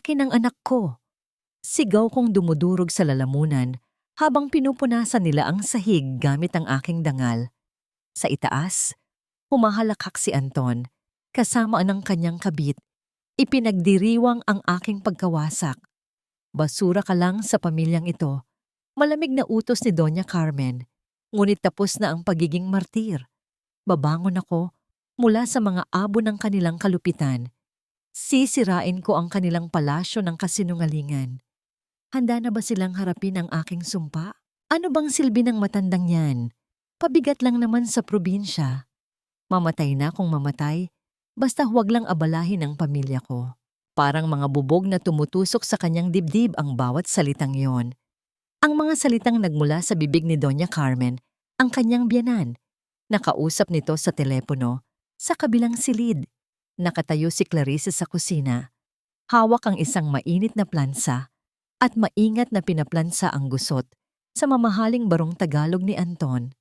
akin ang anak ko." Sigaw kong dumudurog sa lalamunan habang pinupunasan nila ang sahig gamit ang aking dangal. Sa itaas, humahalakhak si Anton, kasama ng kanyang kabit. Ipinagdiriwang ang aking pagkawasak. Basura ka lang sa pamilyang ito. Malamig na utos ni Doña Carmen. Ngunit tapos na ang pagiging martir. Babangon ako mula sa mga abo ng kanilang kalupitan. Sisirain ko ang kanilang palasyo ng kasinungalingan. Handa na ba silang harapin ang aking sumpa? Ano bang silbi ng matandang yan? Pabigat lang naman sa probinsya. Mamatay na kung mamatay, basta huwag lang abalahin ang pamilya ko. Parang mga bubog na tumutusok sa kanyang dibdib ang bawat salitang yon. Ang mga salitang nagmula sa bibig ni Doña Carmen, ang kanyang biyanan. Nakausap nito sa telepono, sa kabilang silid. Nakatayo si Clarice sa kusina. Hawak ang isang mainit na plansa at maingat na pinaplansa ang gusot sa mamahaling barong Tagalog ni Anton.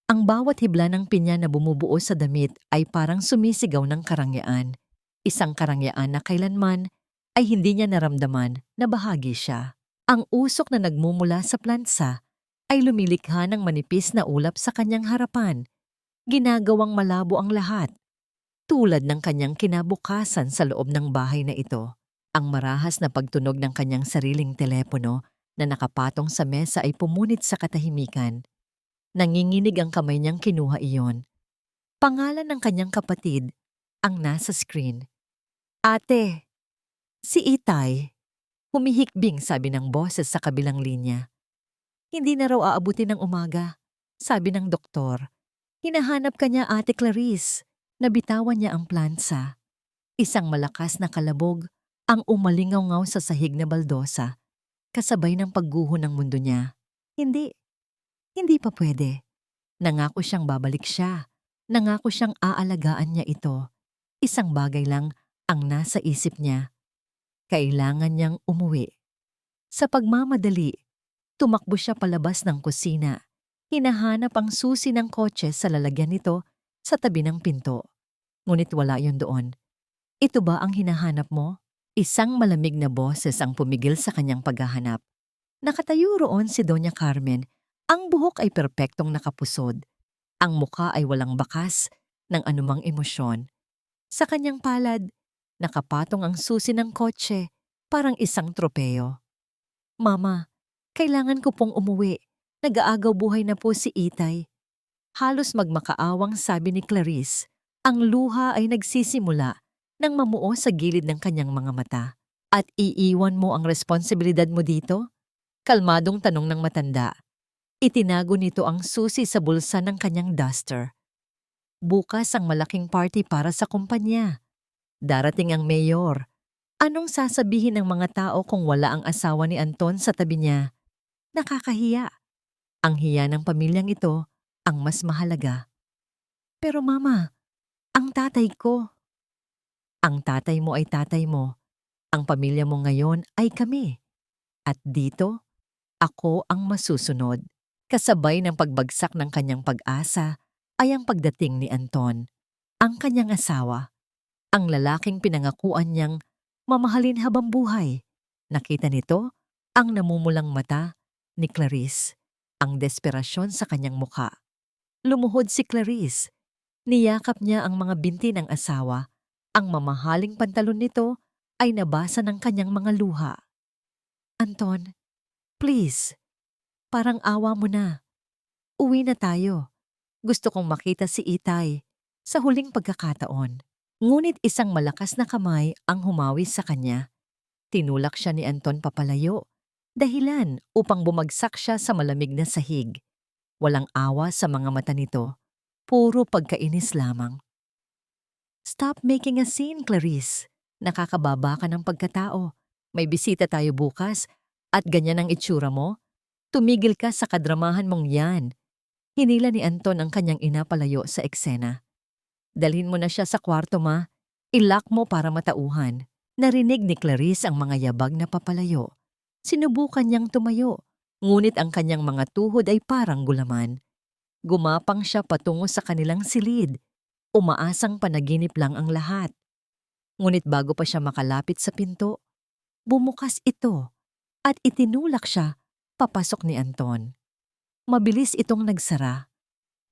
Ang bawat hibla ng pinya na bumubuo sa damit ay parang sumisigaw ng karangyaan. Isang karangyaan na kailanman ay hindi niya naramdaman na bahagi siya. Ang usok na nagmumula sa plansa ay lumilikha ng manipis na ulap sa kanyang harapan. Ginagawang malabo ang lahat. Tulad ng kanyang kinabukasan sa loob ng bahay na ito, ang marahas na pagtunog ng kanyang sariling telepono na nakapatong sa mesa ay pumunit sa katahimikan. Nanginginig ang kamay niyang kinuha iyon. Pangalan ng kanyang kapatid ang nasa screen. "Ate, si Itay." Humihikbing sabi ng boses sa kabilang linya. "Hindi na raw aabutin ng umaga," sabi ng doktor. "Hinahanap ka niya, Ate Clarice." Nabitawan niya ang plansa. Isang malakas na kalabog ang umalingaw-ngaw sa sahig na baldosa, kasabay ng pagguho ng mundo niya. Hindi pa pwede. Nangako siyang babalik siya. Nangako siyang aalagaan niya ito. Isang bagay lang ang nasa isip niya. Kailangan niyang umuwi. Sa pagmamadali, tumakbo siya palabas ng kusina. Hinahanap ang susi ng kotse sa lalagyan nito sa tabi ng pinto. Ngunit wala yon doon. "Ito ba ang hinahanap mo?" Isang malamig na boses ang pumigil sa kanyang paghahanap. Nakatayo roon si Doña Carmen. Ang buhok ay perpektong nakapusod. Ang mukha ay walang bakas ng anumang emosyon. Sa kanyang palad, nakapatong ang susi ng kotse, parang isang tropeo. "Mama, kailangan ko pong umuwi. Nag-aagaw buhay na po si Itay." Halos magmakaawang sabi ni Clarice. Ang luha ay nagsisimula nang mamuo sa gilid ng kanyang mga mata. "At iiwan mo ang responsibilidad mo dito?" Kalmadong tanong ng matanda. Itinago nito ang susi sa bulsa ng kanyang duster. "Bukas ang malaking party para sa kumpanya. Darating ang mayor. Anong sasabihin ng mga tao kung wala ang asawa ni Anton sa tabi niya? Nakakahiya. Ang hiya ng pamilyang ito ang mas mahalaga." "Pero mama, ang tatay ko." "Ang tatay mo ay tatay mo. Ang pamilya mo ngayon ay kami. At dito, ako ang masusunod." Kasabay ng pagbagsak ng kanyang pag-asa ay ang pagdating ni Anton, ang kanyang asawa, ang lalaking pinangakuan niyang mamahalin habang buhay. Nakita nito ang namumulang mata ni Clarice, ang desperasyon sa kanyang mukha. Lumuhod si Clarice. Niyakap niya ang mga binti ng asawa. Ang mamahaling pantalon nito ay nabasa ng kanyang mga luha. "Anton, please, parang awa mo na. Uwi na tayo. Gusto kong makita si Itay sa huling pagkakataon." Ngunit isang malakas na kamay ang humawi sa kanya. Tinulak siya ni Anton papalayo, dahilan upang bumagsak siya sa malamig na sahig. Walang awa sa mga mata nito. Puro pagkainis lamang. "Stop making a scene, Clarice. Nakakababa ka ng pagkatao. May bisita tayo bukas at ganyan ang itsura mo? Tumigil ka sa kadramahan mong yan." Hinila ni Anton ang kanyang ina palayo sa eksena. "Dalhin mo na siya sa kwarto, ma. I-lock mo para matauhan." Narinig ni Clarice ang mga yabag na papalayo. Sinubukan niyang tumayo, ngunit ang kanyang mga tuhod ay parang gulaman. Gumapang siya patungo sa kanilang silid. Umaasang panaginip lang ang lahat. Ngunit bago pa siya makalapit sa pinto, Bumukas ito at itinulak siya papasok ni Anton. Mabilis itong nagsara.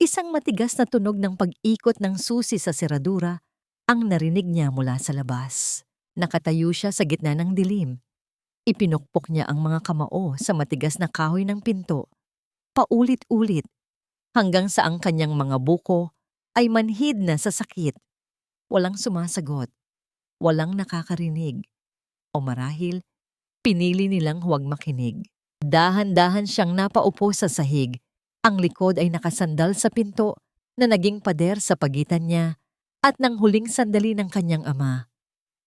Isang matigas na tunog ng pag-ikot ng susi sa seradura ang narinig niya mula sa labas. Nakatayo siya sa gitna ng dilim. Ipinukpok niya ang mga kamao sa matigas na kahoy ng pinto, paulit-ulit, hanggang sa ang kanyang mga buko ay manhid na sa sakit. Walang sumasagot, walang nakakarinig, o marahil pinili nilang huwag makinig. Dahan-dahan siyang napaupo sa sahig. Ang likod ay nakasandal sa pinto na naging pader sa pagitan niya at nang huling sandali ng kanyang ama.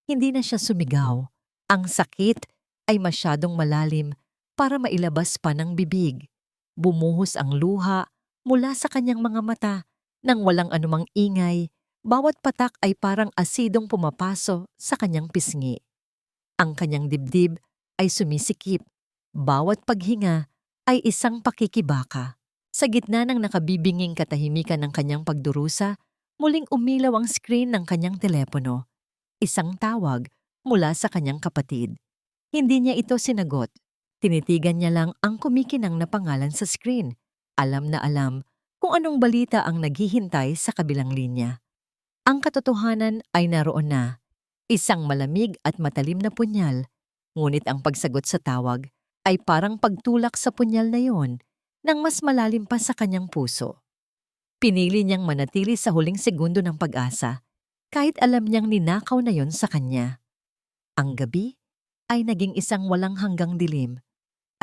Hindi na siya sumigaw. Ang sakit ay masyadong malalim para mailabas pa ng bibig. Bumuhos ang luha mula sa kanyang mga mata nang walang anumang ingay. Bawat patak ay parang asidong pumapaso sa kanyang pisngi. Ang kanyang dibdib ay sumisikip. Bawat paghinga ay isang pakikibaka. Sa gitna ng nakabibinging katahimikan ng kanyang pagdurusa, muling umilaw ang screen ng kanyang telepono. Isang tawag mula sa kanyang kapatid. Hindi niya ito sinagot. Tinitigan niya lang ang kumikinang na pangalan sa screen. Alam na alam kung anong balita ang naghihintay sa kabilang linya. Ang katotohanan ay naroon na. Isang malamig at matalim na punyal. Ngunit ang pagsagot sa tawag ay parang pagtulak sa punyal na yon nang mas malalim pa sa kanyang puso. Pinili niyang manatili sa huling segundo ng pag-asa kahit alam niyang ninakaw na yon sa kanya. Ang gabi ay naging isang walang hanggang dilim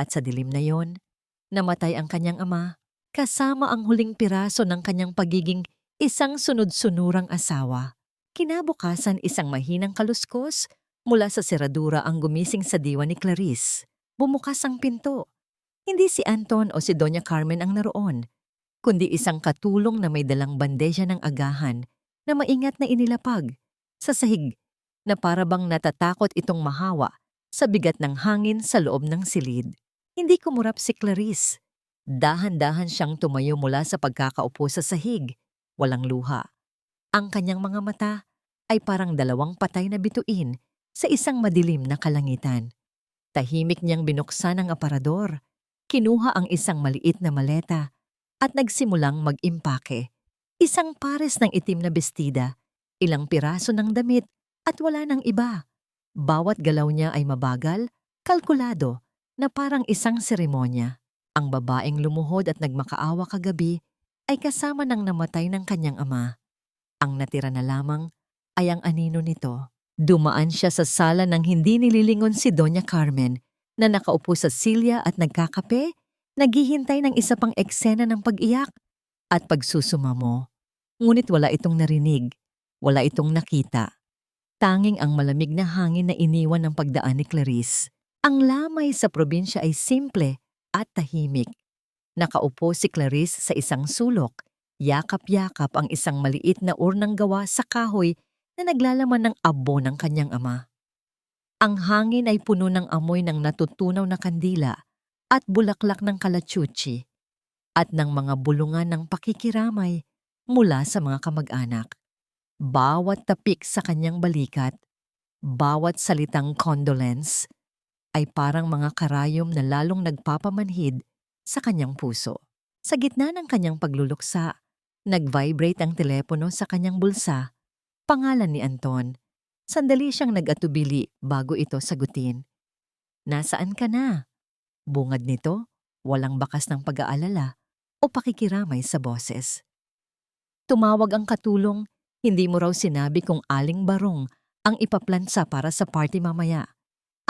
at sa dilim na yon, namatay ang kanyang ama kasama ang huling piraso ng kanyang pagiging isang sunod-sunurang asawa. Kinabukasan isang mahinang kaluskos mula sa seradura ang gumising sa diwa ni Clarice. Bumukas ang pinto. Hindi si Anton o si Doña Carmen ang naroon, kundi isang katulong na may dalang bandeja ng agahan na maingat na inilapag sa sahig na parabang natatakot itong mahawa sa bigat ng hangin sa loob ng silid. Hindi kumurap si Clarice. Dahan-dahan siyang tumayo mula sa pagkakaupo sa sahig. Walang luha. Ang kanyang mga mata ay parang dalawang patay na bituin sa isang madilim na kalangitan. Tahimik niyang binuksan ang aparador. Kinuha ang isang maliit na maleta at nagsimulang mag-impake. Isang pares ng itim na bestida, ilang piraso ng damit at wala ng iba. Bawat galaw niya ay mabagal, kalkulado, na parang isang seremonya. Ang babaeng lumuhod at nagmakaawa kagabi ay kasama ng namatay ng kanyang ama. Ang natira na lamang ay ang anino nito. Dumaan siya sa sala nang hindi nililingon si Doña Carmen na nakaupo sa silya at nagkakape, naghihintay ng isa pang eksena ng pag-iyak at pagsusumamo. Ngunit wala itong narinig, wala itong nakita. Tanging ang malamig na hangin na iniwan ng pagdaan ni Clarice. Ang lamay sa probinsya ay simple at tahimik. Nakaupo si Clarice sa isang sulok, yakap-yakap ang isang maliit na urnang gawa sa kahoy na naglalaman ng abo ng kanyang ama. Ang hangin ay puno ng amoy ng natutunaw na kandila at bulaklak ng kalachuchi at ng mga bulungan ng pakikiramay mula sa mga kamag-anak. Bawat tapik sa kanyang balikat, bawat salitang condolence ay parang mga karayom na lalong nagpapamanhid sa kanyang puso. Sa gitna ng kanyang pagluluksa, nag-vibrate ang telepono sa kanyang bulsa. Pangalan ni Anton. Sandali siyang nag-atubili bago ito sagutin. Nasaan ka na? Bungad nito, walang bakas ng pag-aalala o pakikiramay sa boses. Tumawag ang katulong, hindi mo raw sinabi kung aling barong ang ipaplansa para sa party mamaya.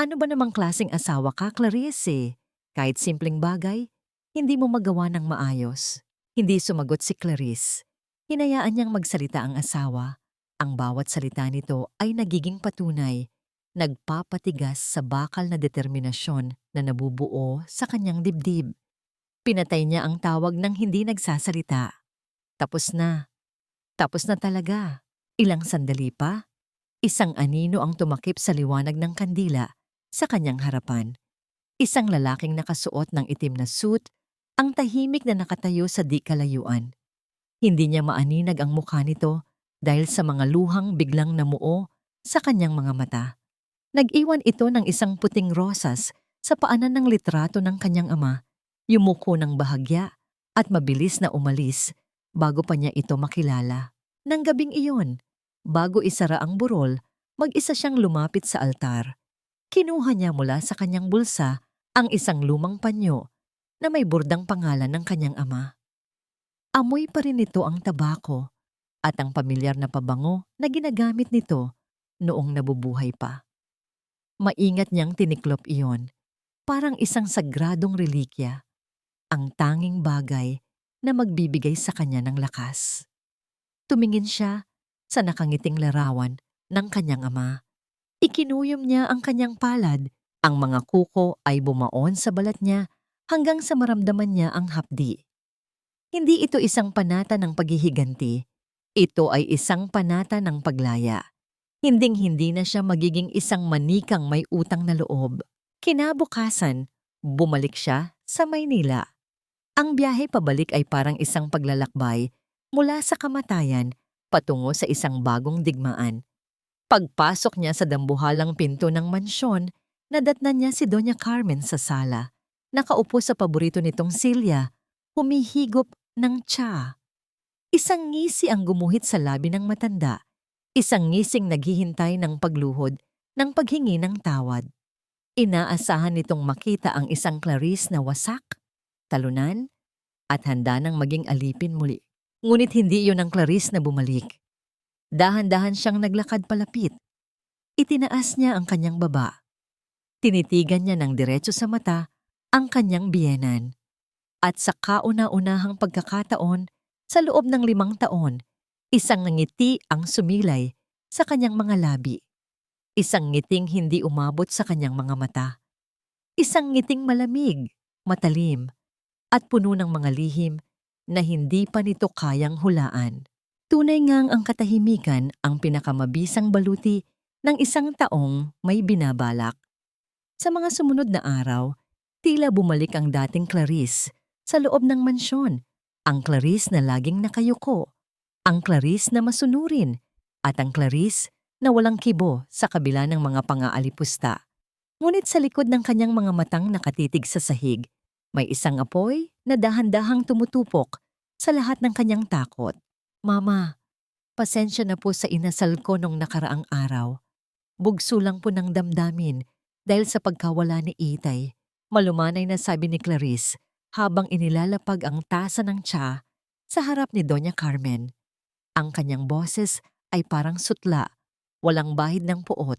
Ano ba namang klaseng asawa ka, Clarice? Kahit simpleng bagay, hindi mo magawa ng maayos. Hindi sumagot si Clarice. Hinayaan niyang magsalita ang asawa. Ang bawat salita nito ay nagiging patunay, nagpapatigas sa bakal na determinasyon na nabubuo sa kanyang dibdib. Pinatay niya ang tawag ng hindi nagsasalita. Tapos na. Tapos na talaga. Ilang sandali pa, isang anino ang tumakip sa liwanag ng kandila sa kanyang harapan. Isang lalaking nakasuot ng itim na suit, ang tahimik na nakatayo sa di kalayuan. Hindi niya maaninag ang mukha nito dahil sa mga luhang biglang namuo sa kanyang mga mata. Nag-iwan ito ng isang puting rosas sa paanan ng litrato ng kanyang ama, yumuko ng bahagya at mabilis na umalis bago pa niya ito makilala. Nang gabing iyon, bago isara ang burol, mag-isa siyang lumapit sa altar. Kinuha niya mula sa kanyang bulsa ang isang lumang panyo na may burdang pangalan ng kanyang ama. Amoy pa rin nito ang tabako at ang pamilyar na pabango na ginagamit nito noong nabubuhay pa. Maingat niyang tiniklop iyon, parang isang sagradong relikya, ang tanging bagay na magbibigay sa kanya ng lakas. Tumingin siya sa nakangiting larawan ng kanyang ama. Ikinuyom niya ang kanyang palad. Ang mga kuko ay bumaon sa balat niya hanggang sa maramdaman niya ang hapdi. Hindi ito isang panata ng paghihiganti. Ito ay isang panata ng paglaya. Hinding-hindi na siya magiging isang manikang may utang na loob. Kinabukasan, bumalik siya sa Maynila. Ang biyahe pabalik ay parang isang paglalakbay mula sa kamatayan patungo sa isang bagong digmaan. Pagpasok niya sa dambuhalang pinto ng mansyon, nadatnan niya si Doña Carmen sa sala. Nakaupo sa paborito nitong silya, humihigop ng tsa. Isang ngisi ang gumuhit sa labi ng matanda. Isang ngising naghihintay ng pagluhod ng paghingi ng tawad. Inaasahan nitong makita ang isang Clarice na wasak, talunan, at handa nang maging alipin muli. Ngunit hindi iyon ang Clarice na bumalik. Dahan-dahan siyang naglakad palapit. Itinaas niya ang kanyang baba. Tinitigan niya ng diretso sa mata ang kanyang biyenan. At sa kauna-unahang pagkakataon, sa loob ng 5 taon, isang ngiti ang sumilay sa kanyang mga labi. Isang ngiting hindi umabot sa kanyang mga mata. Isang ngiting malamig, matalim, at puno ng mga lihim na hindi pa nito kayang hulaan. Tunay ngang ang katahimikan ang pinakamabisang baluti ng isang taong may binabalak. Sa mga sumunod na araw, tila bumalik ang dating Clarice sa loob ng mansyon. Ang Clarice na laging nakayuko, ang Clarice na masunurin, at ang Clarice na walang kibo sa kabila ng mga pangaalipusta. Ngunit sa likod ng kanyang mga matang nakatitig sa sahig, may isang apoy na dahan-dahang tumutupok sa lahat ng kanyang takot. Mama, pasensya na po sa inasal ko nung nakaraang araw. Bugso lang po ng damdamin dahil sa pagkawala ni Itay. Malumanay na sabi ni Clarice habang inilalapag ang tasa ng tsa sa harap ni Doña Carmen. Ang kanyang boses ay parang sutla, walang bahid ng puot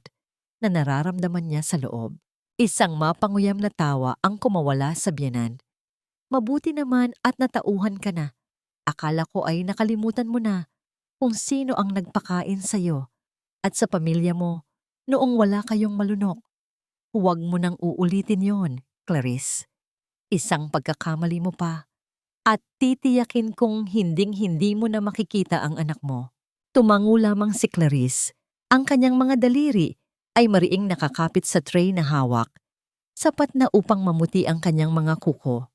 na nararamdaman niya sa loob. Isang mapanguyam na tawa ang kumawala sa biyenan. Mabuti naman at natauhan ka na. Akala ko ay nakalimutan mo na kung sino ang nagpakain sa'yo at sa pamilya mo noong wala kayong malunok. Huwag mo nang uulitin yon, Clarice. Isang pagkakamali mo pa at titiyakin kong hinding-hindi mo na makikita ang anak mo. Tumango lamang si Clarice. Ang kanyang mga daliri ay mariing nakakapit sa tray na hawak, sapat na upang mamuti ang kanyang mga kuko.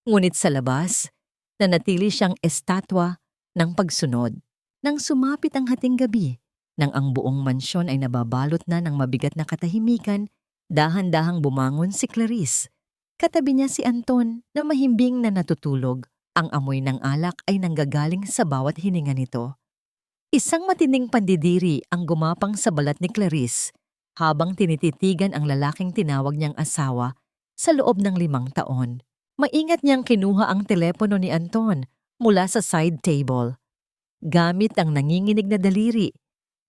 Ngunit sa labas, nanatili siyang estatwa ng pagsunod. Nang sumapit ang hating gabi, nang ang buong mansyon ay nababalot na ng mabigat na katahimikan, dahan-dahang bumangon si Clarice. Katabi niya si Anton na mahimbing na natutulog. Ang amoy ng alak ay nanggagaling sa bawat hininga nito. Isang matinding pandidiri ang gumapang sa balat ni Clarice habang tinititigan ang lalaking tinawag niyang asawa sa loob ng 5 taon. Maingat niyang kinuha ang telepono ni Anton mula sa side table. Gamit ang nanginginig na daliri,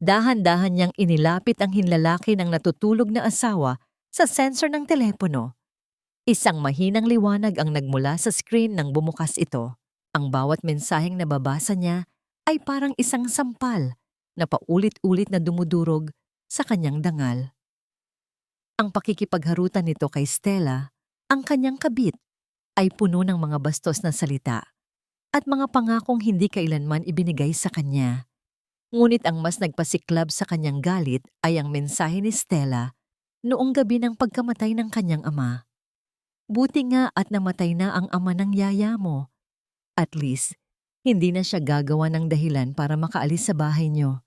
dahan-dahan niyang inilapit ang hinlalaki ng natutulog na asawa sa sensor ng telepono. Isang mahinang liwanag ang nagmula sa screen nang bumukas ito. Ang bawat mensaheng nababasa niya ay parang isang sampal na paulit-ulit na dumudurog sa kanyang dangal. Ang pakikipagharutan nito kay Stella, ang kanyang kabit, ay puno ng mga bastos na salita at mga pangakong hindi kailanman ibinigay sa kanya. Ngunit ang mas nagpasiklab sa kanyang galit ay ang mensahe ni Stella noong gabi ng pagkamatay ng kanyang ama. Buti nga at namatay na ang ama ng yaya mo. At least, hindi na siya gagawa ng dahilan para makaalis sa bahay niyo.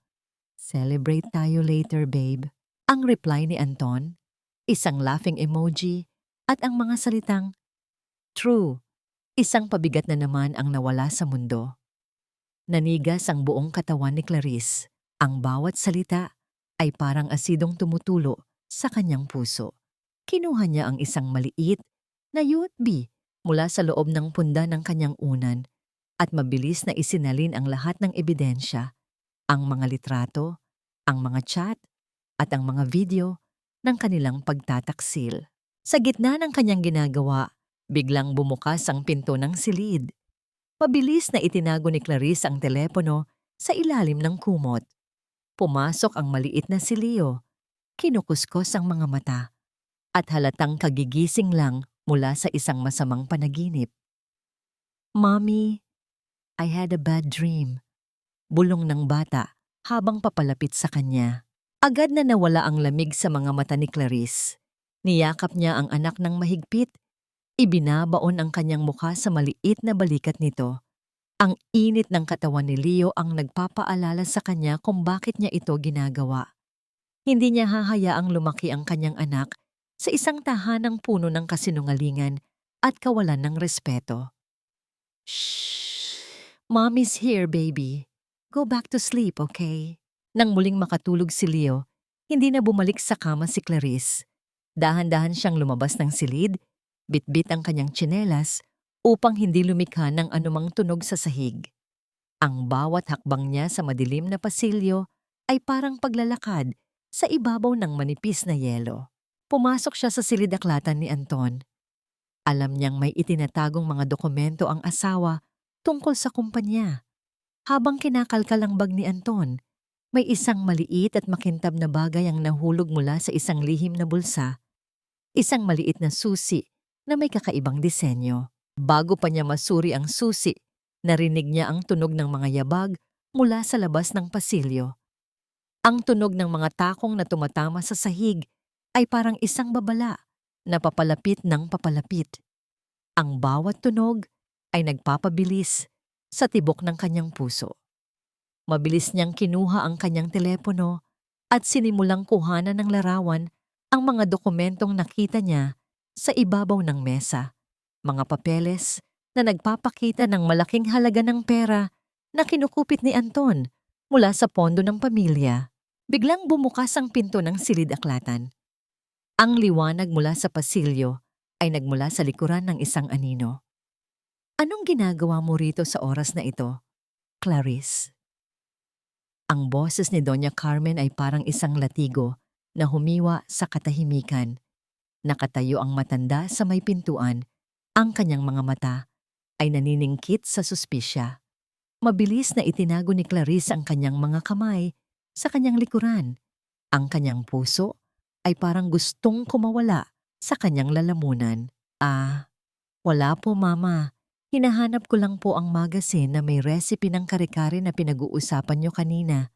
Celebrate tayo later, babe. Ang reply ni Anton, isang laughing emoji, at ang mga salitang, "True." Isang pabigat na naman ang nawala sa mundo. Nanigas ang buong katawan ni Clarice. Ang bawat salita ay parang asidong tumutulo sa kanyang puso. Kinuha niya ang isang maliit na USB mula sa loob ng punda ng kanyang unan at mabilis na isinalin ang lahat ng ebidensya, ang mga litrato, ang mga chat, at ang mga video ng kanilang pagtataksil. Sa gitna ng kanyang ginagawa, biglang bumukas ang pinto ng silid. Mabilis na itinago ni Clarice ang telepono sa ilalim ng kumot. Pumasok ang maliit na si Leo. Kinukuskos ang mga mata at halatang kagigising lang mula sa isang masamang panaginip. "Mommy, I had a bad dream." Bulong ng bata habang papalapit sa kanya. Agad na nawala ang lamig sa mga mata ni Clarice. Niyakap niya ang anak ng mahigpit. Ibinabaon ang kanyang mukha sa maliit na balikat nito. Ang init ng katawan ni Leo ang nagpapaalala sa kanya kung bakit niya ito ginagawa. Hindi niya hahayaang lumaki ang kanyang anak sa isang tahanang puno ng kasinungalingan at kawalan ng respeto. "Shh! Mommy's here, baby. Go back to sleep, okay?" Nang muling makatulog si Leo, hindi na bumalik sa kama si Clarice. Dahan-dahan siyang lumabas ng silid, bitbit ang kanyang tsinelas upang hindi lumikha ng anumang tunog sa sahig. Ang bawat hakbang niya sa madilim na pasilyo ay parang paglalakad sa ibabaw ng manipis na yelo. Pumasok siya sa silid-aklatan ni Anton. Alam niyang may itinatagong mga dokumento ang asawa tungkol sa kumpanya. Habang kinakalkal ang bag ni Anton, may isang maliit at makintab na bagay ang nahulog mula sa isang lihim na bulsa. Isang maliit na susi na may kakaibang disenyo. Bago pa niya masuri ang susi, narinig niya ang tunog ng mga yabag mula sa labas ng pasilyo. Ang tunog ng mga takong na tumatama sa sahig ay parang isang babala na papalapit ng papalapit. Ang bawat tunog ay nagpapabilis sa tibok ng kanyang puso. Mabilis niyang kinuha ang kanyang telepono at sinimulang kuhanan ng larawan ang mga dokumentong nakita niya sa ibabaw ng mesa. Mga papeles na nagpapakita ng malaking halaga ng pera na kinukupit ni Anton mula sa pondo ng pamilya. Biglang bumukas ang pinto ng silid-aklatan. Ang liwanag mula sa pasilyo ay nagmula sa likuran ng isang anino. "Anong ginagawa mo rito sa oras na ito, Clarice?" Ang boses ni Doña Carmen ay parang isang latigo na humiwa sa katahimikan. Nakatayo ang matanda sa may pintuan. Ang kanyang mga mata ay naniningkit sa suspisya. Mabilis na itinago ni Clarice ang kanyang mga kamay sa kanyang likuran. Ang kanyang puso ay parang gustong kumawala sa kanyang lalamunan. Wala po, Mama. Hinahanap ko lang po ang magazine na may recipe ng kare-kare na pinag-uusapan niyo kanina."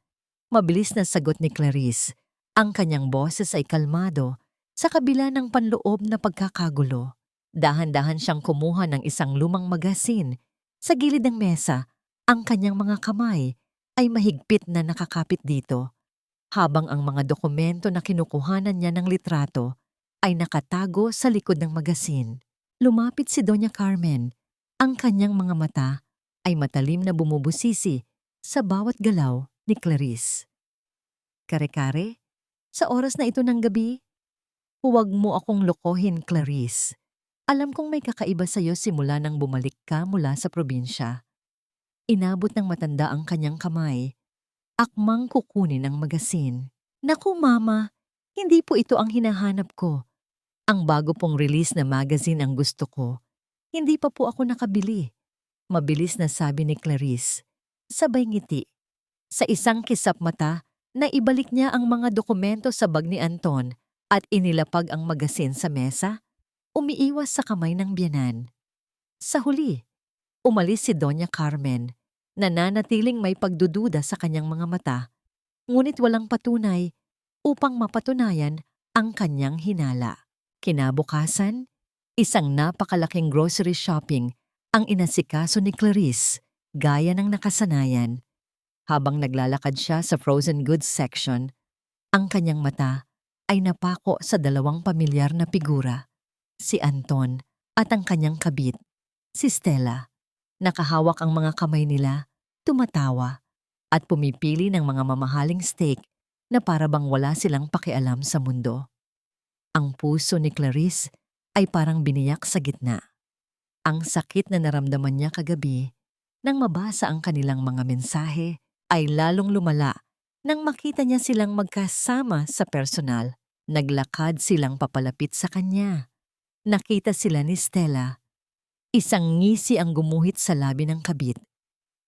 Mabilis na sagot ni Clarice. Ang kanyang boses ay kalmado sa kabila ng panloob na pagkakagulo. Dahan-dahan siyang kumuha ng isang lumang magazine. Sa gilid ng mesa, ang kanyang mga kamay ay mahigpit na nakakapit dito, habang ang mga dokumento na kinukuhanan niya ng litrato ay nakatago sa likod ng magazine. Lumapit si Doña Carmen. Ang kanyang mga mata ay matalim na bumubusisi sa bawat galaw ni Clarice. "Kare-kare? Sa oras na ito ng gabi? Huwag mo akong lokohin, Clarice. Alam kong may kakaiba sa'yo simula nang bumalik ka mula sa probinsya." Inabot ng matanda ang kanyang kamay. Akmang kukunin ang magazine. "Naku, Mama, hindi po ito ang hinahanap ko. Ang bago pong release na magazine ang gusto ko. Hindi pa po ako nakabili." Mabilis na sabi ni Clarice. Sabay ngiti. Sa isang kisap mata, naibalik niya ang mga dokumento sa bag ni Anton at inilapag ang magazine sa mesa. Umiiwas sa kamay ng biyenan. Sa huli, umalis si Doña Carmen, nananatiling may pagdududa sa kanyang mga mata, ngunit walang patunay upang mapatunayan ang kanyang hinala. Kinabukasan, isang napakalaking grocery shopping ang inasikaso ni Clarice gaya ng nakasanayan. Habang naglalakad siya sa frozen goods section, ang kanyang mata ay napako sa dalawang pamilyar na figura, si Anton at ang kanyang kabit, si Stella. Nakahawak ang mga kamay nila, tumatawa, at pumipili ng mga mamahaling steak na para bang wala silang pakialam sa mundo. Ang puso ni Clarice ay parang biniyak sa gitna. Ang sakit na naramdaman niya kagabi nang mabasa ang kanilang mga mensahe ay lalong lumala nang makita niya silang magkasama sa personal. Naglakad silang papalapit sa kanya. Nakita sila ni Stella. Isang ngisi ang gumuhit sa labi ng kabit.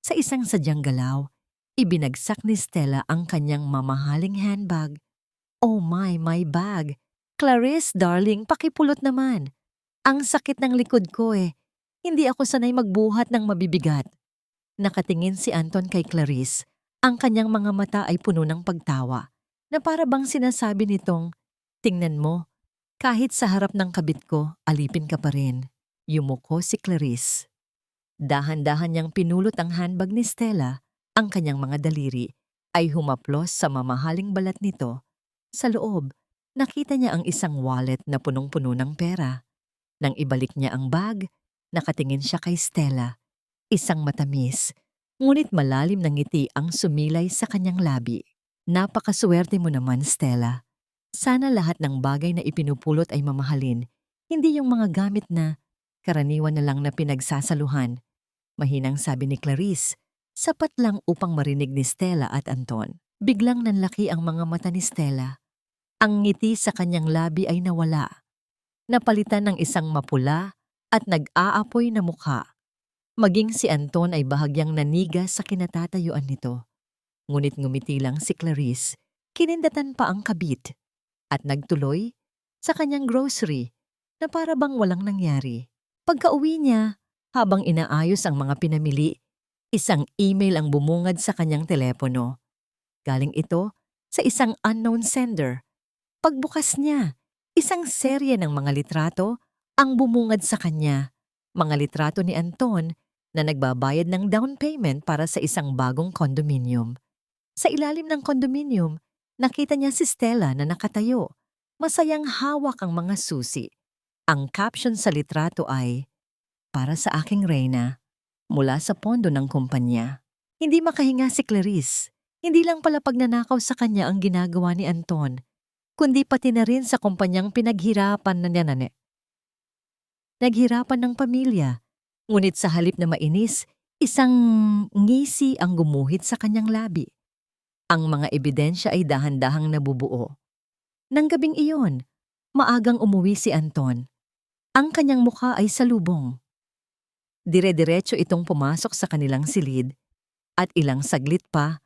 Sa isang sadyang galaw, ibinagsak ni Stella ang kanyang mamahaling handbag. Oh my bag! Clarice, darling, pakipulot naman. Ang sakit ng likod ko eh. Hindi ako sanay magbuhat ng mabibigat. Nakatingin si Anton kay Clarice. Ang kanyang mga mata ay puno ng pagtawa, na para bang sinasabi nitong, "Tingnan mo, kahit sa harap ng kabit ko, alipin ka pa rin." Yumuko si Clarice. Dahan-dahan niyang pinulot ang handbag ni Stella. Ang kanyang mga daliri ay humaplos sa mamahaling balat nito. Sa loob, nakita niya ang isang wallet na punong-puno ng pera. Nang ibalik niya ang bag, nakatingin siya kay Stella. Isang matamis, ngunit malalim na ngiti ang sumilay sa kanyang labi. Napakaswerte mo naman, Stella. Sana lahat ng bagay na ipinupulot ay mamahalin, hindi yung mga gamit na karaniwan na lang na pinagsasaluhan. Mahinang sabi ni Clarice, sapat lang upang marinig ni Stella at Anton. Biglang nanlaki ang mga mata ni Stella. Ang ngiti sa kanyang labi ay nawala. Napalitan ng isang mapula at nag-aapoy na mukha. Maging si Anton ay bahagyang naniga sa kinatatayuan nito. Ngunit ngumiti lang si Clarice, kinindatan pa ang kabit, at nagtuloy sa kanyang grocery na para bang walang nangyari. Pagka-uwi niya, habang inaayos ang mga pinamili, isang email ang bumungad sa kanyang telepono. Galing ito sa isang unknown sender. Pagbukas niya, isang serye ng mga litrato ang bumungad sa kanya. Mga litrato ni Anton na nagbabayad ng down payment para sa isang bagong condominium. Sa ilalim ng condominium, nakita niya si Stella na nakatayo. Masayang hawak ang mga susi. Ang caption sa litrato ay, "Para sa aking reyna," mula sa pondo ng kumpanya. Hindi makahinga si Clarice. Hindi lang pala pagnanakaw sa kanya ang ginagawa ni Anton, kundi pati na rin sa kumpanyang pinaghirapan na niya naghirapan ng pamilya. Ngunit sa halip na mainis, isang ngisi ang gumuhit sa kanyang labi. Ang mga ebidensya ay dahan-dahang nabubuo. Nang gabing iyon, maagang umuwi si Anton. Ang kanyang mukha ay salubong. Dire-diretso itong pumasok sa kanilang silid at ilang saglit pa,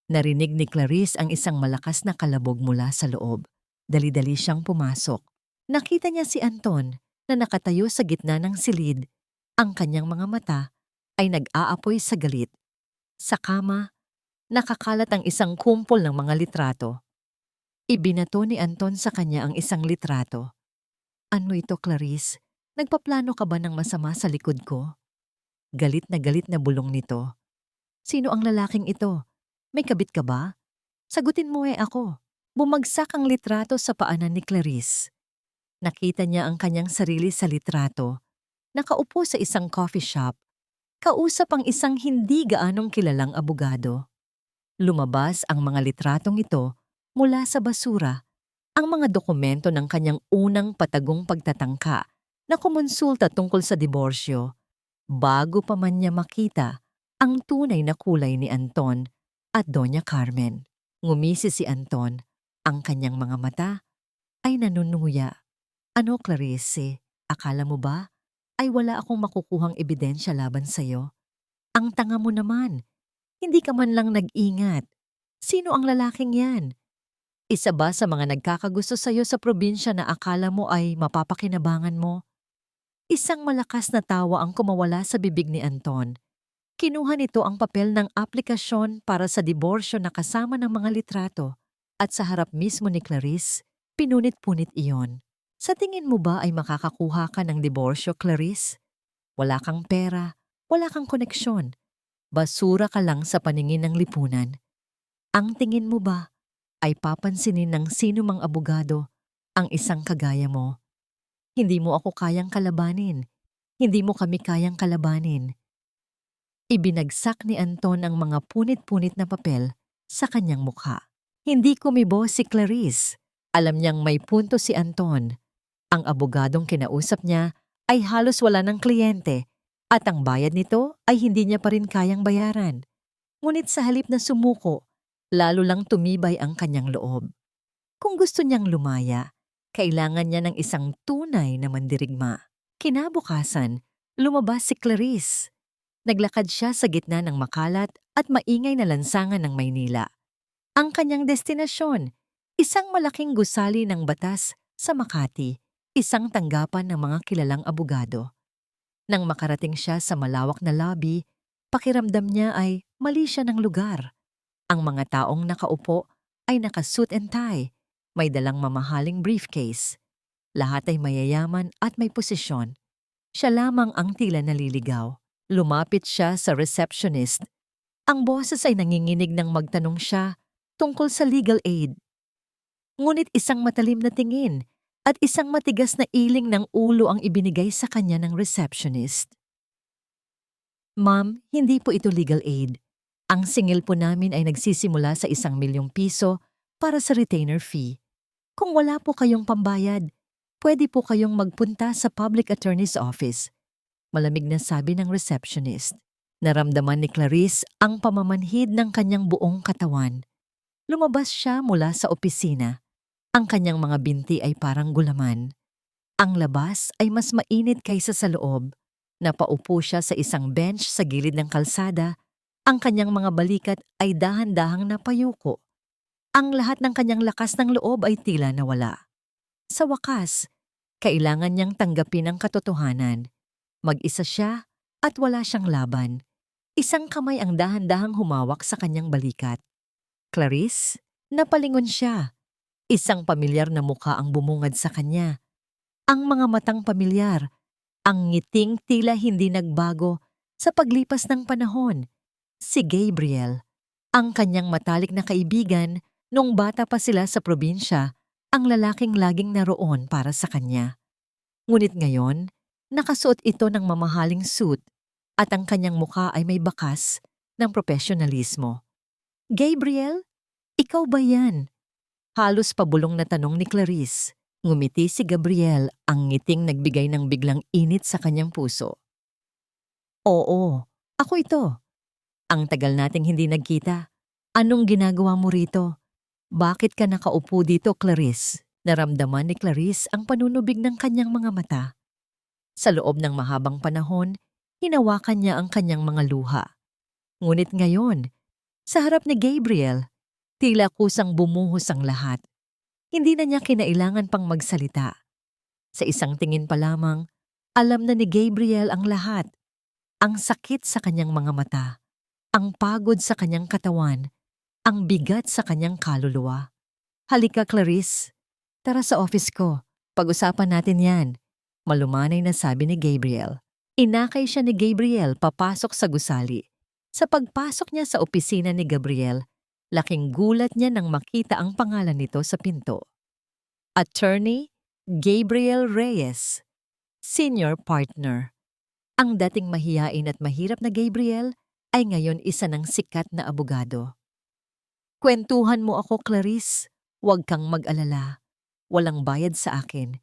narinig ni Clarice ang isang malakas na kalabog mula sa loob. Dali-dali siyang pumasok. Nakita niya si Anton na nakatayo sa gitna ng silid. Ang kanyang mga mata ay nag-aapoy sa galit. Sa kama, nakakalat ang isang kumpol ng mga litrato. Ibinato ni Anton sa kanya ang isang litrato. "Ano ito, Clarice? Nagpaplano ka ba ng masama sa likod ko?" Galit na bulong nito. "Sino ang lalaking ito? May kabit ka ba? Sagutin mo ako." Bumagsak ang litrato sa paanan ni Clarice. Nakita niya ang kanyang sarili sa litrato. Nakaupo sa isang coffee shop. Kausap ang isang hindi gaanong kilalang abogado. Lumabas ang mga litratong ito mula sa basura, ang mga dokumento ng kanyang unang patagong pagtatangka na kumonsulta tungkol sa diborsyo, bago pa man niya makita ang tunay na kulay ni Anton at Doña Carmen. Ngumisi si Anton, ang kanyang mga mata ay nanunuya. "Ano, Clarice, akala mo ba ay wala akong makukuhang ebidensya laban sa'yo? Ang tanga mo naman, hindi ka man lang nag-ingat. Sino ang lalaking yan? Isa ba sa mga nagkakagusto sa'yo sa probinsya na akala mo ay mapapakinabangan mo?" Isang malakas na tawa ang kumawala sa bibig ni Anton. Kinuha nito ang papel ng aplikasyon para sa diborsyo na kasama ng mga litrato at sa harap mismo ni Clarice, pinunit-punit iyon. "Sa tingin mo ba ay makakakuha ka ng diborsyo, Clarice? Wala kang pera, wala kang koneksyon. Basura ka lang sa paningin ng lipunan. Ang tingin mo ba ay papansinin ng sino mang abogado ang isang kagaya mo. Hindi mo ako kayang kalabanin. Hindi mo kami kayang kalabanin. Ibinagsak ni Anton ang mga punit-punit na papel sa kanyang mukha. Hindi kumibo si Clarice. Alam niyang may punto si Anton. Ang abogadong kinausap niya ay halos wala ng kliyente at ang bayad nito ay hindi niya pa rin kayang bayaran. Ngunit sa halip na sumuko, lalo lang tumibay ang kanyang loob. Kung gusto niyang lumaya, kailangan niya ng isang tunay na mandirigma. Kinabukasan, lumabas si Clarice. Naglakad siya sa gitna ng makalat at maingay na lansangan ng Maynila. Ang kanyang destinasyon, isang malaking gusali ng batas sa Makati, isang tanggapan ng mga kilalang abogado. Nang makarating siya sa malawak na lobby, pakiramdam niya ay mali siya ng lugar. Ang mga taong nakaupo ay naka-suit and tie, may dalang mamahaling briefcase. Lahat ay mayayaman at may posisyon. Siya lamang ang tila naliligaw. Lumapit siya sa receptionist. Ang boses ay nanginginig nang magtanong siya tungkol sa legal aid. Ngunit isang matalim na tingin at isang matigas na iling ng ulo ang ibinigay sa kanya ng receptionist. Ma'am, hindi po ito legal aid. Ang singil po namin ay nagsisimula sa 1,000,000 piso para sa retainer fee. Kung wala po kayong pambayad, pwede po kayong magpunta sa public attorney's office. Malamig na sabi ng receptionist. Naramdaman ni Clarice ang pamamanhid ng kanyang buong katawan. Lumabas siya mula sa opisina. Ang kanyang mga binti ay parang gulaman. Ang labas ay mas mainit kaysa sa loob. Napaupo siya sa isang bench sa gilid ng kalsada. Ang kanyang mga balikat ay dahan-dahang napayuko. Ang lahat ng kanyang lakas ng loob ay tila nawala. Sa wakas, kailangan niyang tanggapin ang katotohanan. Mag-isa siya at wala siyang laban. Isang kamay ang dahan-dahang humawak sa kanyang balikat. Clarice, napalingon siya. Isang pamilyar na mukha ang bumungad sa kanya. Ang mga matang pamilyar, ang ngiting tila hindi nagbago sa paglipas ng panahon. Si Gabriel, ang kanyang matalik na kaibigan nung bata pa sila sa probinsya, ang lalaking laging naroon para sa kanya. Ngunit ngayon, nakasuot ito ng mamahaling suit at ang kanyang mukha ay may bakas ng profesionalismo. Gabriel, ikaw ba yan? Halos pabulong na tanong ni Clarice. Ngumiti si Gabriel, ang ngiting nagbigay ng biglang init sa kanyang puso. Oo, ako ito. Ang tagal nating hindi nagkita. Anong ginagawa mo rito? Bakit ka nakaupo dito, Clarice? Naramdaman ni Clarice ang panunubig ng kanyang mga mata. Sa loob ng mahabang panahon, hinawakan niya ang kanyang mga luha. Ngunit ngayon, sa harap ni Gabriel, tila kusang bumuhos ang lahat. Hindi na niya kinailangan pang magsalita. Sa isang tingin pa lamang, alam na ni Gabriel ang lahat. Ang sakit sa kanyang mga mata, ang pagod sa kanyang katawan, ang bigat sa kanyang kaluluwa. Halika, Clarice. Tara sa office ko. Pag-usapan natin yan. Malumanay na sabi ni Gabriel. Inakay siya ni Gabriel papasok sa gusali. Sa pagpasok niya sa opisina ni Gabriel, laking gulat niya nang makita ang pangalan nito sa pinto. Attorney Gabriel Reyes, Senior Partner. Ang dating mahiyain at mahirap na Gabriel ay ngayon isa ng sikat na abogado. Kwentuhan mo ako, Clarice. Huwag kang mag-alala. Walang bayad sa akin.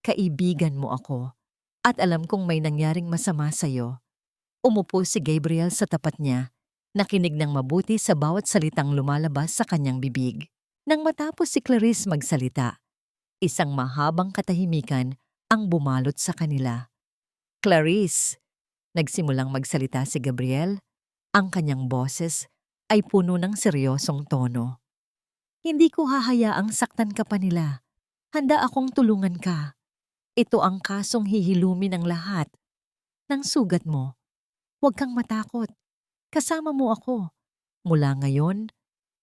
Kaibigan mo ako. At alam kong may nangyaring masama sa'yo. Umupo si Gabriel sa tapat niya, nakinig ng mabuti sa bawat salitang lumalabas sa kanyang bibig. Nang matapos si Clarice magsalita, isang mahabang katahimikan ang bumalot sa kanila. Clarice, nagsimulang magsalita si Gabriel, ang kanyang boses ay puno ng seryosong tono. Hindi ko hahayaang saktan ka pa nila. Handa akong tulungan ka. Ito ang kasong hihilumin ng lahat. Nang sugat mo, huwag kang matakot. Kasama mo ako. Mula ngayon,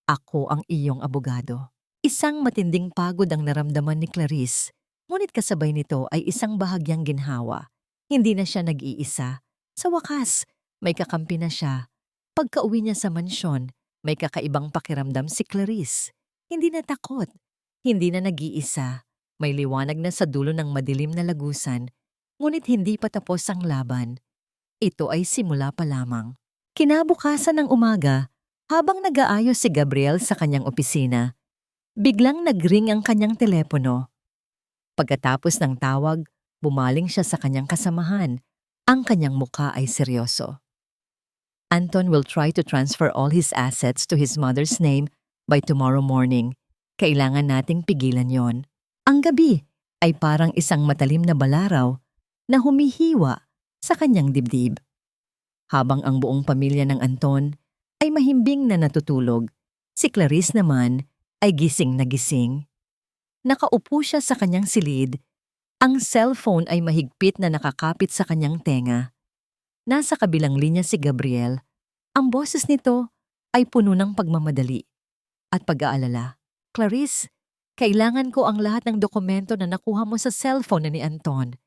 ako ang iyong abogado. Isang matinding pagod ang naramdaman ni Clarice, ngunit kasabay nito ay isang bahagyang ginhawa. Hindi na siya nag-iisa. Sa wakas, may kakampi na siya. Pagkauwi niya sa mansyon, may kakaibang pakiramdam si Clarice. Hindi na takot, hindi na nag-iisa. May liwanag na sa dulo ng madilim na lagusan, ngunit hindi pa tapos ang laban. Ito ay simula pa lamang. Kinabukasan ng umaga, habang nag-aayos si Gabriel sa kanyang opisina, biglang nag-ring ang kanyang telepono. Pagkatapos ng tawag, bumaling siya sa kanyang kasamahan. Ang kanyang muka ay seryoso. Anton will try to transfer all his assets to his mother's name by tomorrow morning. Kailangan nating pigilan yon. Ang gabi ay parang isang matalim na balaraw na humihiwa sa kanyang dibdib. Habang ang buong pamilya ng Anton ay mahimbing na natutulog, si Clarice naman ay gising na gising. Nakaupo siya sa kanyang silid. Ang cellphone ay mahigpit na nakakapit sa kanyang tenga. Nasa kabilang linya si Gabriel. Ang boses nito ay puno ng pagmamadali at pag-aalala. Clarice, kailangan ko ang lahat ng dokumento na nakuha mo sa cellphone na ni Anton.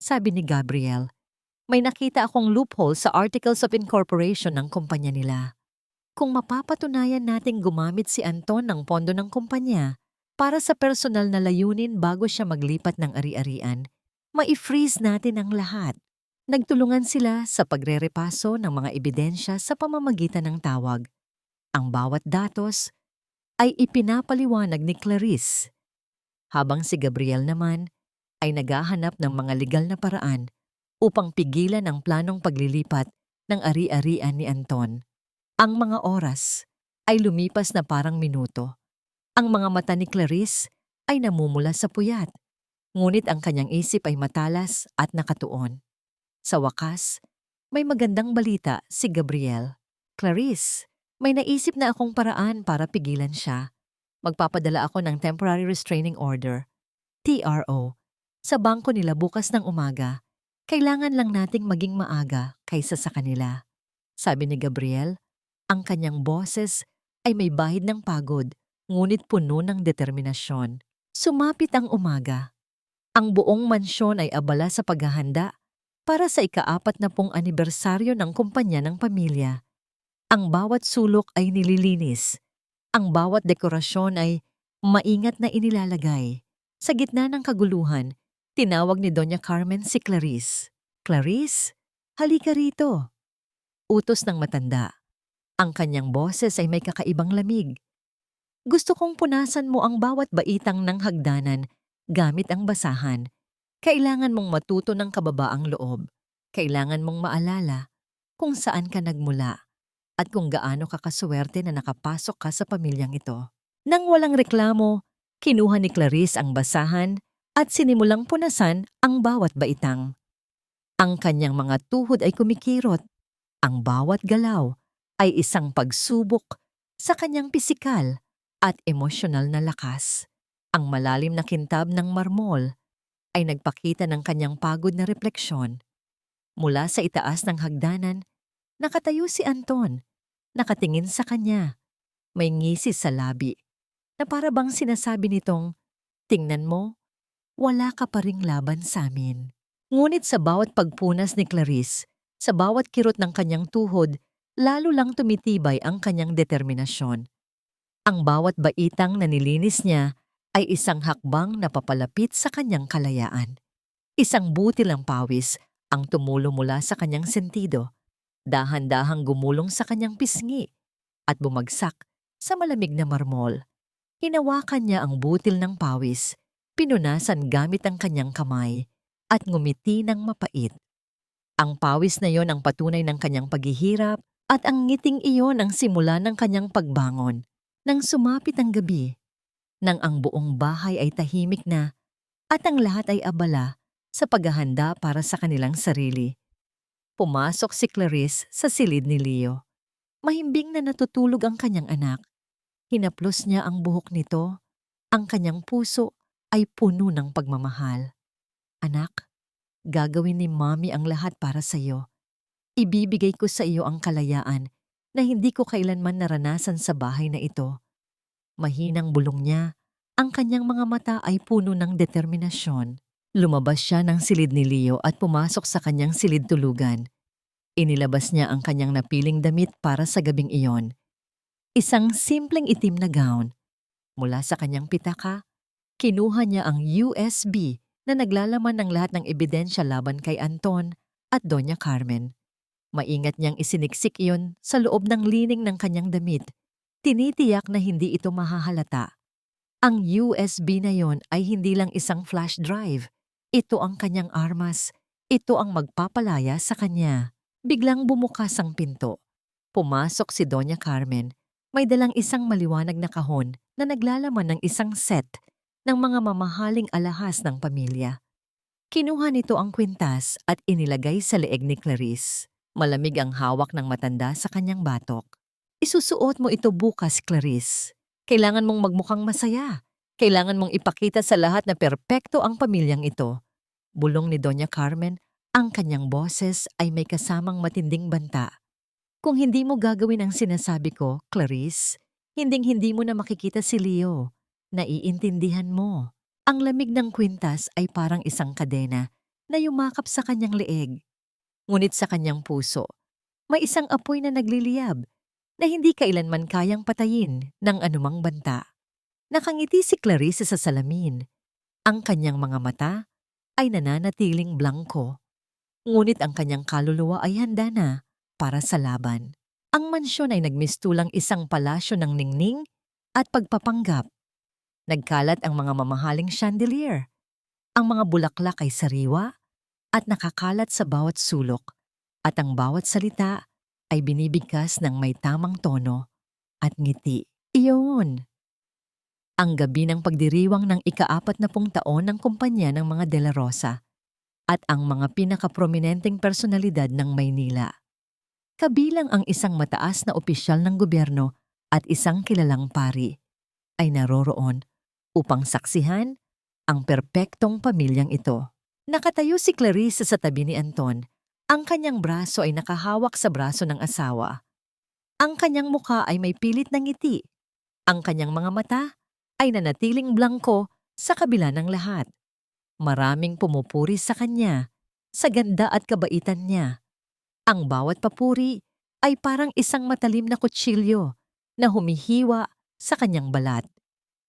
Sabi ni Gabriel. May nakita akong loophole sa Articles of Incorporation ng kumpanya nila. Kung mapapatunayan nating gumamit si Anton ng pondo ng kumpanya para sa personal na layunin bago siya maglipat ng ari-arian, mai-freeze natin ang lahat. Nagtulungan sila sa pagrerepaso ng mga ebidensya sa pamamagitan ng tawag. Ang bawat datos ay ipinapaliwanag ni Clarice, habang si Gabriel naman ay naghahanap ng mga legal na paraan upang pigilan ang planong paglilipat ng ari-arian ni Anton. Ang mga oras ay lumipas na parang minuto. Ang mga mata ni Clarice ay namumula sa puyat, ngunit ang kanyang isip ay matalas at nakatuon. Sa wakas, may magandang balita si Gabriel. Clarice, may naisip na akong paraan para pigilan siya. Magpapadala ako ng Temporary Restraining Order, TRO, sa bangko nila bukas ng umaga. Kailangan lang nating maging maaga kaysa sa kanila. Sabi ni Gabriel, ang kanyang boses ay may bahid ng pagod, ngunit puno ng determinasyon. Sumapit ang umaga. Ang buong mansyon ay abala sa paghahanda para sa ika-40 anibersaryo ng kumpanya ng pamilya. Ang bawat sulok ay nililinis. Ang bawat dekorasyon ay maingat na inilalagay. Sa gitna ng kaguluhan, tinawag ni Doña Carmen si Clarice. Clarice, halika rito. Utos ng matanda. Ang kanyang boses ay may kakaibang lamig. Gusto kong punasan mo ang bawat baitang ng hagdanan gamit ang basahan. Kailangan mong matuto ng kababaang loob. Kailangan mong maalala kung saan ka nagmula at kung gaano ka kaswerte na nakapasok ka sa pamilyang ito. Nang walang reklamo, kinuha ni Clarice ang basahan at sinimulang punasan ang bawat baitang. Ang kanyang mga tuhod ay kumikirot. Ang bawat galaw ay isang pagsubok sa kanyang pisikal at emosyonal na lakas. Ang malalim na kintab ng marmol ay nagpakita ng kanyang pagod na refleksyon. Mula sa itaas ng hagdanan, nakatayo si Anton, nakatingin sa kanya. May ngisi sa labi, na para bang sinasabi nitong, tingnan mo, wala ka pa ring laban sa amin. Ngunit sa bawat pagpunas ni Clarice, sa bawat kirot ng kanyang tuhod, lalo lang tumitibay ang kanyang determinasyon. Ang bawat baitang na nilinis niya ay isang hakbang na papalapit sa kanyang kalayaan. Isang butil ng pawis ang tumulo mula sa kanyang sentido, dahan-dahang gumulong sa kanyang pisngi at bumagsak sa malamig na marmol. Hinawakan niya ang butil ng pawis, pinunasan gamit ang kanyang kamay at ngumiti ng mapait. Ang pawis na yon ang patunay ng kanyang paghihirap at ang ngiting iyon ang simula ng kanyang pagbangon. Nang sumapit ang gabi, nang ang buong bahay ay tahimik na at ang lahat ay abala sa paghahanda para sa kanilang sarili, pumasok si Clarice sa silid ni Leo. Mahimbing na natutulog ang kanyang anak. Hinaplos niya ang buhok nito. Ang kanyang puso ay puno ng pagmamahal. Anak, gagawin ni Mommy ang lahat para sa iyo. Ibibigay ko sa iyo ang kalayaan na hindi ko kailanman naranasan sa bahay na ito. Mahinang bulong niya, ang kanyang mga mata ay puno ng determinasyon. Lumabas siya ng silid ni Leo at pumasok sa kanyang silid tulugan. Inilabas niya ang kanyang napiling damit para sa gabing iyon. Isang simpleng itim na gown. Mula sa kanyang pitaka, kinuha niya ang USB na naglalaman ng lahat ng ebidensya laban kay Anton at Doña Carmen. Maingat niyang isiniksik iyon sa loob ng lining ng kanyang damit. Tinitiyak na hindi ito mahahalata. Ang USB na yon ay hindi lang isang flash drive. Ito ang kanyang armas. Ito ang magpapalaya sa kanya. Biglang bumukas ang pinto. Pumasok si Doña Carmen. May dalang isang maliwanag na kahon na naglalaman ng isang set ng mga mamahaling alahas ng pamilya. Kinuha nito ang kwintas at inilagay sa leeg ni Clarice. Malamig ang hawak ng matanda sa kanyang batok. Isusuot mo ito bukas, Clarice. Kailangan mong magmukhang masaya. Kailangan mong ipakita sa lahat na perpekto ang pamilyang ito. Bulong ni Doña Carmen, ang kanyang boses ay may kasamang matinding banta. Kung hindi mo gagawin ang sinasabi ko, Clarice, hinding-hindi mo na makikita si Leo. Naiintindihan mo. Ang lamig ng kwintas ay parang isang kadena na yumakap sa kanyang leeg. Ngunit sa kanyang puso, may isang apoy na nagliliyab na hindi kailanman kayang patayin ng anumang banta. Nakangiti si Clarice sa salamin. Ang kanyang mga mata ay nananatiling blangko. Ngunit ang kanyang kaluluwa ay handa na para sa laban. Ang mansyon ay nagmistulang isang palasyo ng ningning at pagpapanggap. Nagkalat ang mga mamahaling chandelier. Ang mga bulaklak ay sariwa at nakakalat sa bawat sulok, at ang bawat salita ay binibigkas ng may tamang tono at ngiti. Iyon! Ang gabi ng pagdiriwang ng ika-40 taon ng kumpanya ng mga De La Rosa at ang mga pinakaprominenteng personalidad ng Maynila. Kabilang ang isang mataas na opisyal ng gobyerno at isang kilalang pari ay naroroon upang saksihan ang perpektong pamilyang ito. Nakatayo si Clarice sa tabi ni Anton. Ang kanyang braso ay nakahawak sa braso ng asawa. Ang kanyang mukha ay may pilit na ngiti. Ang kanyang mga mata ay nanatiling blangko sa kabila ng lahat. Maraming pumupuri sa kanya, sa ganda at kabaitan niya. Ang bawat papuri ay parang isang matalim na kutsilyo na humihiwa sa kanyang balat.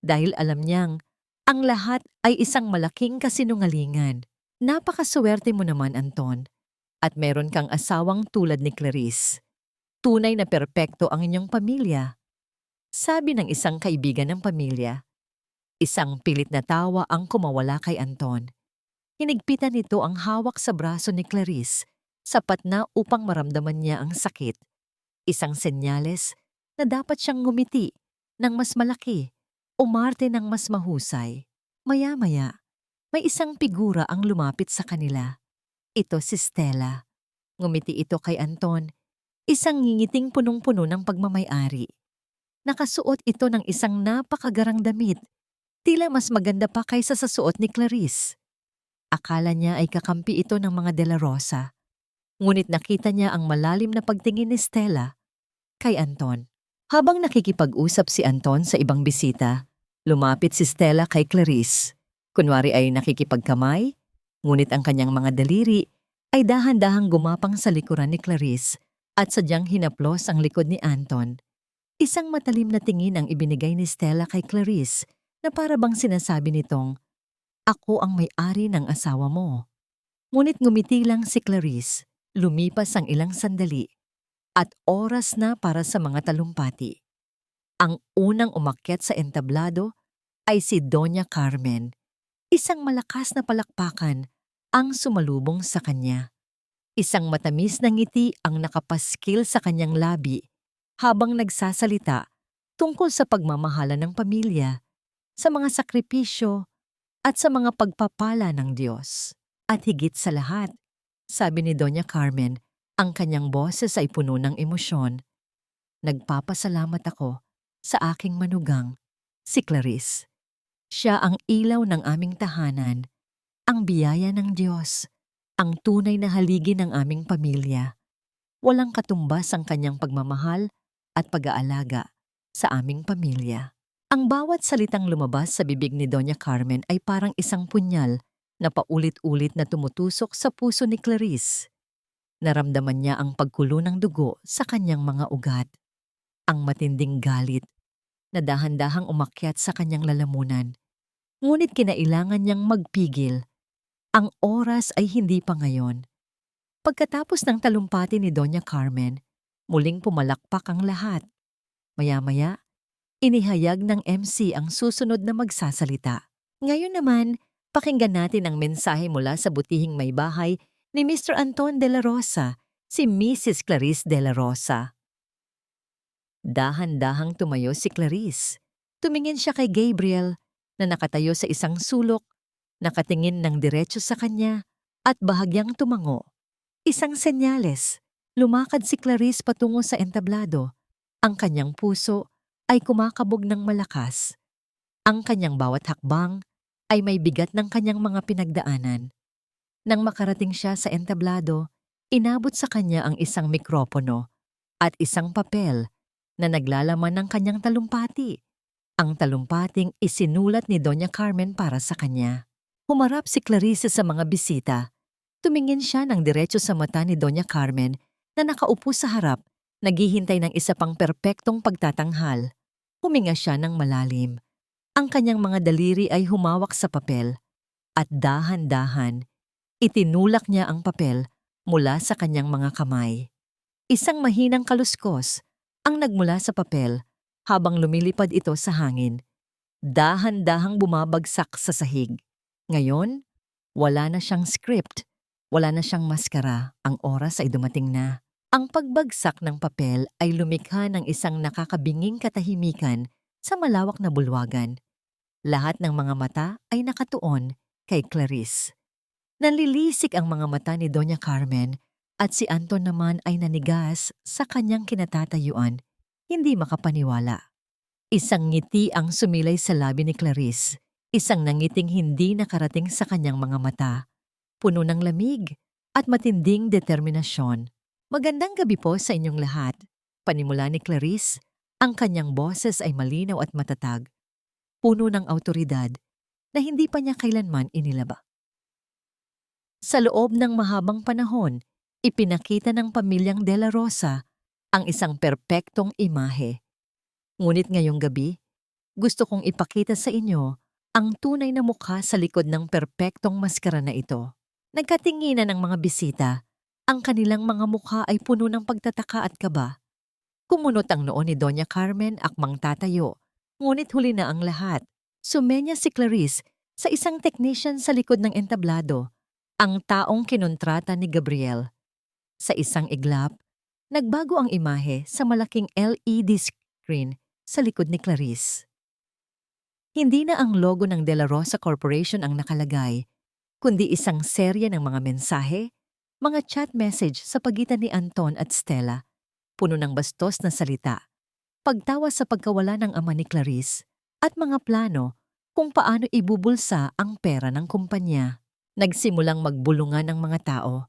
Dahil alam niyang ang lahat ay isang malaking kasinungalingan. Napakaswerte mo naman, Anton, at meron kang asawang tulad ni Clarice. Tunay na perpekto ang inyong pamilya. Sabi ng isang kaibigan ng pamilya. Isang pilit na tawa ang kumawala kay Anton. Hinigpitan nito ang hawak sa braso ni Clarice, sapat na upang maramdaman niya ang sakit. Isang senyales na dapat siyang ngumiti ng mas malaki, umarte ng mas mahusay. Maya-maya, may isang figura ang lumapit sa kanila. Ito si Stella. Ngumiti ito kay Anton, isang ngingiting punong-puno ng pagmamay-ari. Nakasuot ito ng isang napakagarang damit, tila mas maganda pa kaysa sa suot ni Clarice. Akala niya ay kakampi ito ng mga De La Rosa. Ngunit nakita niya ang malalim na pagtingin ni Stella kay Anton. Habang nakikipag-usap si Anton sa ibang bisita, lumapit si Stella kay Clarice. Kunwari ay nakikipagkamay, ngunit ang kanyang mga daliri ay dahan-dahang gumapang sa likuran ni Clarice at sadyang hinaplos ang likod ni Anton. Isang matalim na tingin ang ibinigay ni Stella kay Clarice na para bang sinasabi nitong, "Ako ang may-ari ng asawa mo." Ngunit ngumiti lang si Clarice, lumipas ang ilang sandali, at oras na para sa mga talumpati. Ang unang umakyat sa entablado ay si Doña Carmen. Isang malakas na palakpakan ang sumalubong sa kanya. Isang matamis na ngiti ang nakapaskil sa kanyang labi habang nagsasalita tungkol sa pagmamahala ng pamilya, sa mga sakripisyo at sa mga pagpapala ng Diyos. At higit sa lahat, sabi ni Doña Carmen, ang kanyang boses ay puno ng emosyon. Nagpapasalamat ako sa aking manugang, si Clarice. Siya ang ilaw ng aming tahanan, ang biyaya ng Diyos, ang tunay na haligi ng aming pamilya. Walang katumbas ang kanyang pagmamahal at pag-aalaga sa aming pamilya. Ang bawat salitang lumabas sa bibig ni Doña Carmen ay parang isang punyal na paulit-ulit na tumutusok sa puso ni Clarice. Naramdaman niya ang pagkulo ng dugo sa kanyang mga ugat. Ang matinding galit, na dahan-dahang umakyat sa kanyang lalamunan. Ngunit kinailangan niyang magpigil. Ang oras ay hindi pa ngayon. Pagkatapos ng talumpati ni Doña Carmen, muling pumalakpak ang lahat. Maya-maya, inihayag ng MC ang susunod na magsasalita. Ngayon naman, pakinggan natin ang mensahe mula sa butihing may bahay ni Mr. Anton de la Rosa, si Mrs. Clarice de la Rosa. Dahan-dahang tumayo si Clarice. Tumingin siya kay Gabriel na nakatayo sa isang sulok, nakatingin ng diretso sa kanya at bahagyang tumango. Isang senyales. Lumakad si Clarice patungo sa entablado. Ang kanyang puso ay kumakabog ng malakas. Ang kanyang bawat hakbang ay may bigat ng kanyang mga pinagdaanan. Nang makarating siya sa entablado, inabot sa kanya ang isang mikropono at isang papel na naglalaman ng kanyang talumpati. Ang talumpating isinulat ni Doña Carmen para sa kanya. Humarap si Clarice sa mga bisita. Tumingin siya ng diretso sa mata ni Doña Carmen na nakaupo sa harap, naghihintay ng isa pang perpektong pagtatanghal. Huminga siya ng malalim. Ang kanyang mga daliri ay humawak sa papel at dahan-dahan, itinulak niya ang papel mula sa kanyang mga kamay. Isang mahinang kaluskos ang nagmula sa papel habang lumilipad ito sa hangin. Dahan-dahang bumabagsak sa sahig. Ngayon, wala na siyang script. Wala na siyang maskara, ang oras ay dumating na. Ang pagbagsak ng papel ay lumikha ng isang nakakabinging katahimikan sa malawak na bulwagan. Lahat ng mga mata ay nakatuon kay Clarice. Nanlilisik ang mga mata ni Doña Carmen at si Anton naman ay nanigas sa kanyang kinatatayuan, hindi makapaniwala. Isang ngiti ang sumilay sa labi ni Clarice, isang nangiting hindi nakarating sa kanyang mga mata. Puno ng lamig at matinding determinasyon. Magandang gabi po sa inyong lahat. Panimula ni Clarice, ang kanyang boses ay malinaw at matatag. Puno ng awtoridad na hindi pa niya kailanman inilaba. Sa loob ng mahabang panahon, ipinakita ng pamilyang De La Rosa ang isang perpektong imahe. Ngunit ngayong gabi, gusto kong ipakita sa inyo ang tunay na mukha sa likod ng perpektong maskara na ito. Nagkatinginan ng mga bisita, ang kanilang mga mukha ay puno ng pagtataka at kaba. Kumunot ang noo ni Doña Carmen akmang tatayo, ngunit huli na ang lahat. Sumenya si Clarice sa isang technician sa likod ng entablado, ang taong kinontrata ni Gabriel. Sa isang iglap, nagbago ang imahe sa malaking LED screen sa likod ni Clarice. Hindi na ang logo ng De La Rosa Corporation ang nakalagay, kundi isang serye ng mga mensahe, mga chat message sa pagitan ni Anton at Stella, puno ng bastos na salita, pagtawa sa pagkawala ng ama ni Clarice, at mga plano kung paano ibubulsa ang pera ng kumpanya. Nagsimulang magbulungan ang mga tao.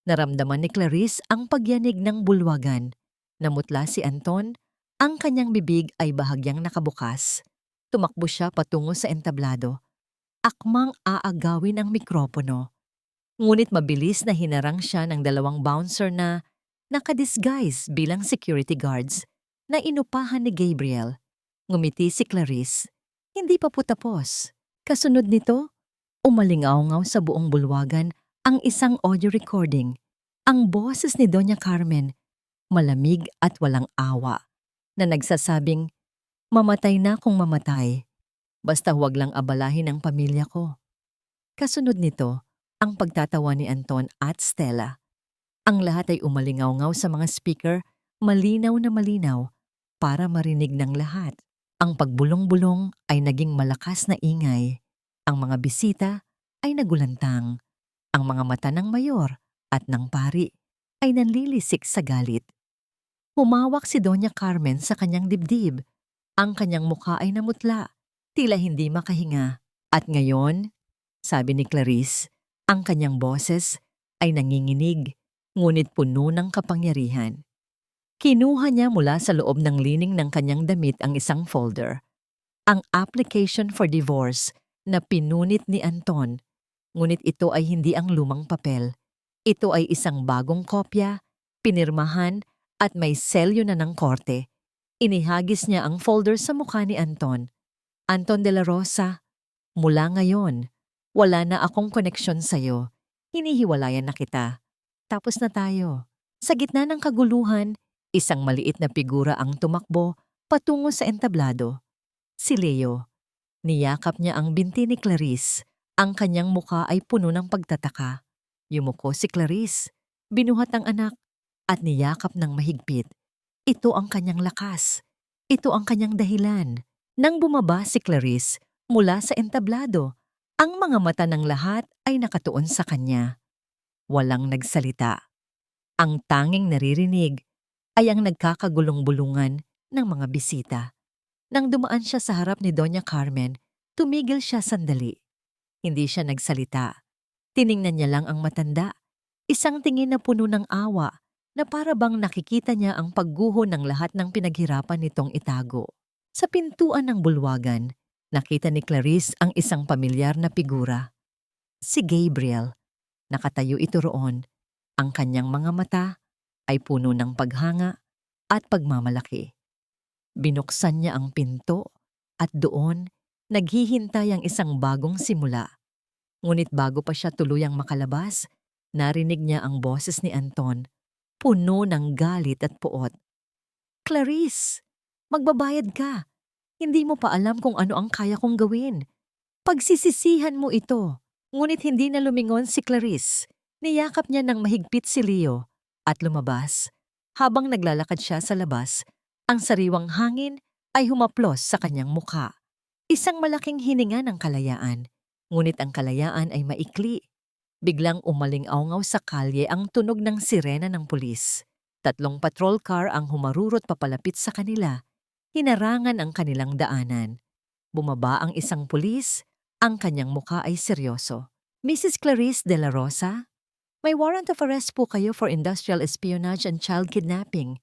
Naramdaman ni Clarice ang pagyanig ng bulwagan. Namutla si Anton, ang kanyang bibig ay bahagyang nakabukas. Tumakbo siya patungo sa entablado. Akmang aagawin ang mikropono. Ngunit mabilis na hinarang siya ng dalawang bouncer na nakadisguise bilang security guards na inupahan ni Gabriel. Ngumiti si Clarice. Hindi pa po tapos. Kasunod nito, umalingaw-ngaw sa buong bulwagan ang isang audio recording. Ang boses ni Doña Carmen, malamig at walang awa, na nagsasabing, "Mamatay na kung mamatay. Basta huwag lang abalahin ang pamilya ko." Kasunod nito, ang pagtatawa ni Anton at Stella. Ang lahat ay umalingaw-ngaw sa mga speaker, malinaw na malinaw, para marinig ng lahat. Ang pagbulong-bulong ay naging malakas na ingay. Ang mga bisita ay nagulantang. Ang mga mata ng mayor at ng pari ay nanlilisik sa galit. Humawak si Doña Carmen sa kanyang dibdib. Ang kanyang mukha ay namutla, tila hindi makahinga. At ngayon, sabi ni Clarice, ang kanyang boses ay nanginginig, ngunit puno ng kapangyarihan. Kinuha niya mula sa loob ng lining ng kanyang damit ang isang folder. Ang application for divorce na pinunit ni Anton, ngunit ito ay hindi ang lumang papel. Ito ay isang bagong kopya, pinirmahan at may selyo na ng korte. Inihagis niya ang folder sa mukha ni Anton. Anton de la Rosa, mula ngayon, wala na akong koneksyon sa'yo. Hinihiwalayan na kita. Tapos na tayo. Sa gitna ng kaguluhan, isang maliit na figura ang tumakbo patungo sa entablado. Si Leo. Niyakap niya ang binti ni Clarice. Ang kanyang mukha ay puno ng pagtataka. Yumuko si Clarice. Binuhat ang anak at niyakap ng mahigpit. Ito ang kanyang lakas. Ito ang kanyang dahilan. Nang bumaba si Clarice mula sa entablado, ang mga mata ng lahat ay nakatuon sa kanya. Walang nagsalita. Ang tanging naririnig ay ang nagkakagulong-bulungan ng mga bisita. Nang dumaan siya sa harap ni Doña Carmen, tumigil siya sandali. Hindi siya nagsalita. Tiningnan niya lang ang matanda. Isang tingin na puno ng awa na para bang nakikita niya ang pagguho ng lahat ng pinaghirapan nitong itago. Sa pintuan ng bulwagan, nakita ni Clarice ang isang pamilyar na figura. Si Gabriel. Nakatayo ito roon. Ang kanyang mga mata ay puno ng paghanga at pagmamalaki. Binuksan niya ang pinto at doon naghihintay ang isang bagong simula. Ngunit bago pa siya tuluyang makalabas, narinig niya ang boses ni Anton, puno ng galit at puot. Clarice, magbabayad ka. Hindi mo pa alam kung ano ang kaya kong gawin. Pagsisisihan mo ito. Ngunit hindi na lumingon si Clarice. Niyakap niya ng mahigpit si Leo at lumabas. Habang naglalakad siya sa labas, ang sariwang hangin ay humaplos sa kanyang mukha. Isang malaking hininga ng kalayaan. Ngunit ang kalayaan ay maikli. Biglang umaling-awngaw sa kalye ang tunog ng sirena ng pulis. 3 patrol car ang humarurot papalapit sa kanila. Hinarangan ang kanilang daanan. Bumaba ang isang pulis, ang kanyang mukha ay seryoso. Mrs. Clarice de la Rosa, may warrant of arrest po kayo for industrial espionage and child kidnapping.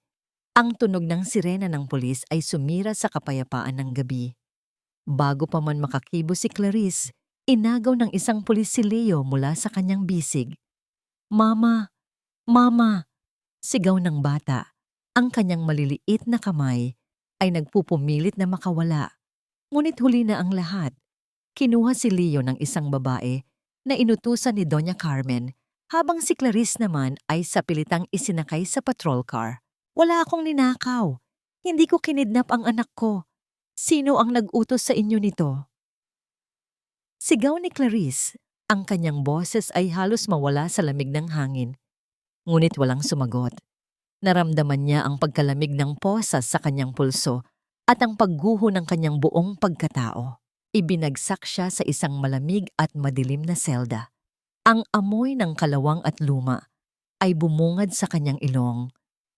Ang tunog ng sirena ng pulis ay sumira sa kapayapaan ng gabi. Bago pa man makakibo si Clarice, inagaw ng isang pulis si Leo mula sa kanyang bisig. Mama! Mama! Sigaw ng bata. Ang kanyang maliliit na kamay ay nagpupumilit na makawala. Ngunit huli na ang lahat. Kinuha si Leo ng isang babae na inutusan ni Doña Carmen habang si Clarice naman ay sa pilitang isinakay sa patrol car. Wala akong ninakaw. Hindi ko kinidnap ang anak ko. Sino ang nag-utos sa inyo nito? Sigaw ni Clarice. Ang kanyang boses ay halos mawala sa lamig ng hangin. Ngunit walang sumagot. Naramdaman niya ang pagkalamig ng posas sa kanyang pulso at ang pagguho ng kanyang buong pagkatao. Ibinagsak siya sa isang malamig at madilim na selda. Ang amoy ng kalawang at luma ay bumungad sa kanyang ilong.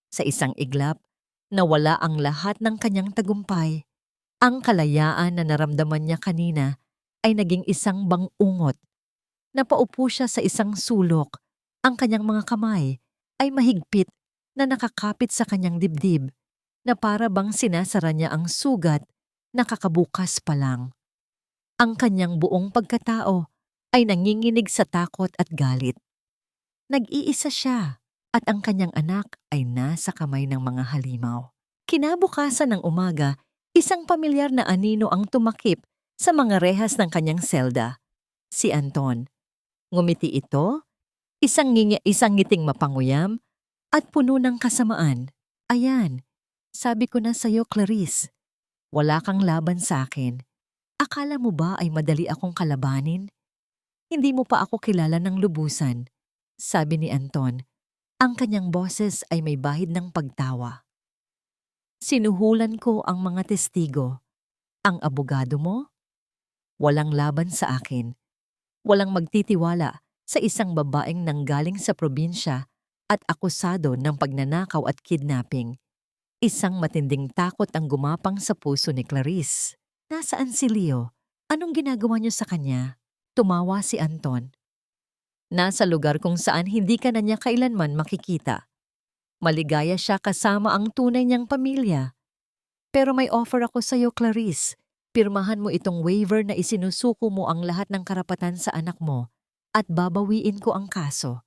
Sa isang iglap, nawala ang lahat ng kanyang tagumpay. Ang kalayaan na naramdaman niya kanina ay naging isang bangungot. Napaupo siya sa isang sulok. Ang kanyang mga kamay ay mahigpit na nakakapit sa kanyang dibdib, na para bang sinasara niya ang sugat na kakabukas pa lang. Ang kanyang buong pagkatao ay nanginginig sa takot at galit. Nag-iisa siya at ang kanyang anak ay nasa kamay ng mga halimaw. Kinabukasan ng umaga, isang pamilyar na anino ang tumakip sa mga rehas ng kanyang selda. Si Anton. Ngumiti ito, isang ngiting mapanguyam at puno ng kasamaan. Ayan, sabi ko na sa'yo, Clarice, wala kang laban sa akin. Akala mo ba ay madali akong kalabanin? Hindi mo pa ako kilala ng lubusan, sabi ni Anton. Ang kanyang boses ay may bahid ng pagtawa. Sinuhulan ko ang mga testigo. Ang abogado mo? Walang laban sa akin. Walang magtitiwala sa isang babaeng nanggaling sa probinsya at akusado ng pagnanakaw at kidnapping. Isang matinding takot ang gumapang sa puso ni Clarice. Nasaan si Leo? Anong ginagawa niyo sa kanya? Tumawa si Anton. Nasa lugar kung saan hindi ka na niya kailanman makikita. Maligaya siya kasama ang tunay niyang pamilya. Pero may offer ako sa iyo, Clarice. Pirmahan mo itong waiver na isinusuko mo ang lahat ng karapatan sa anak mo at babawiin ko ang kaso.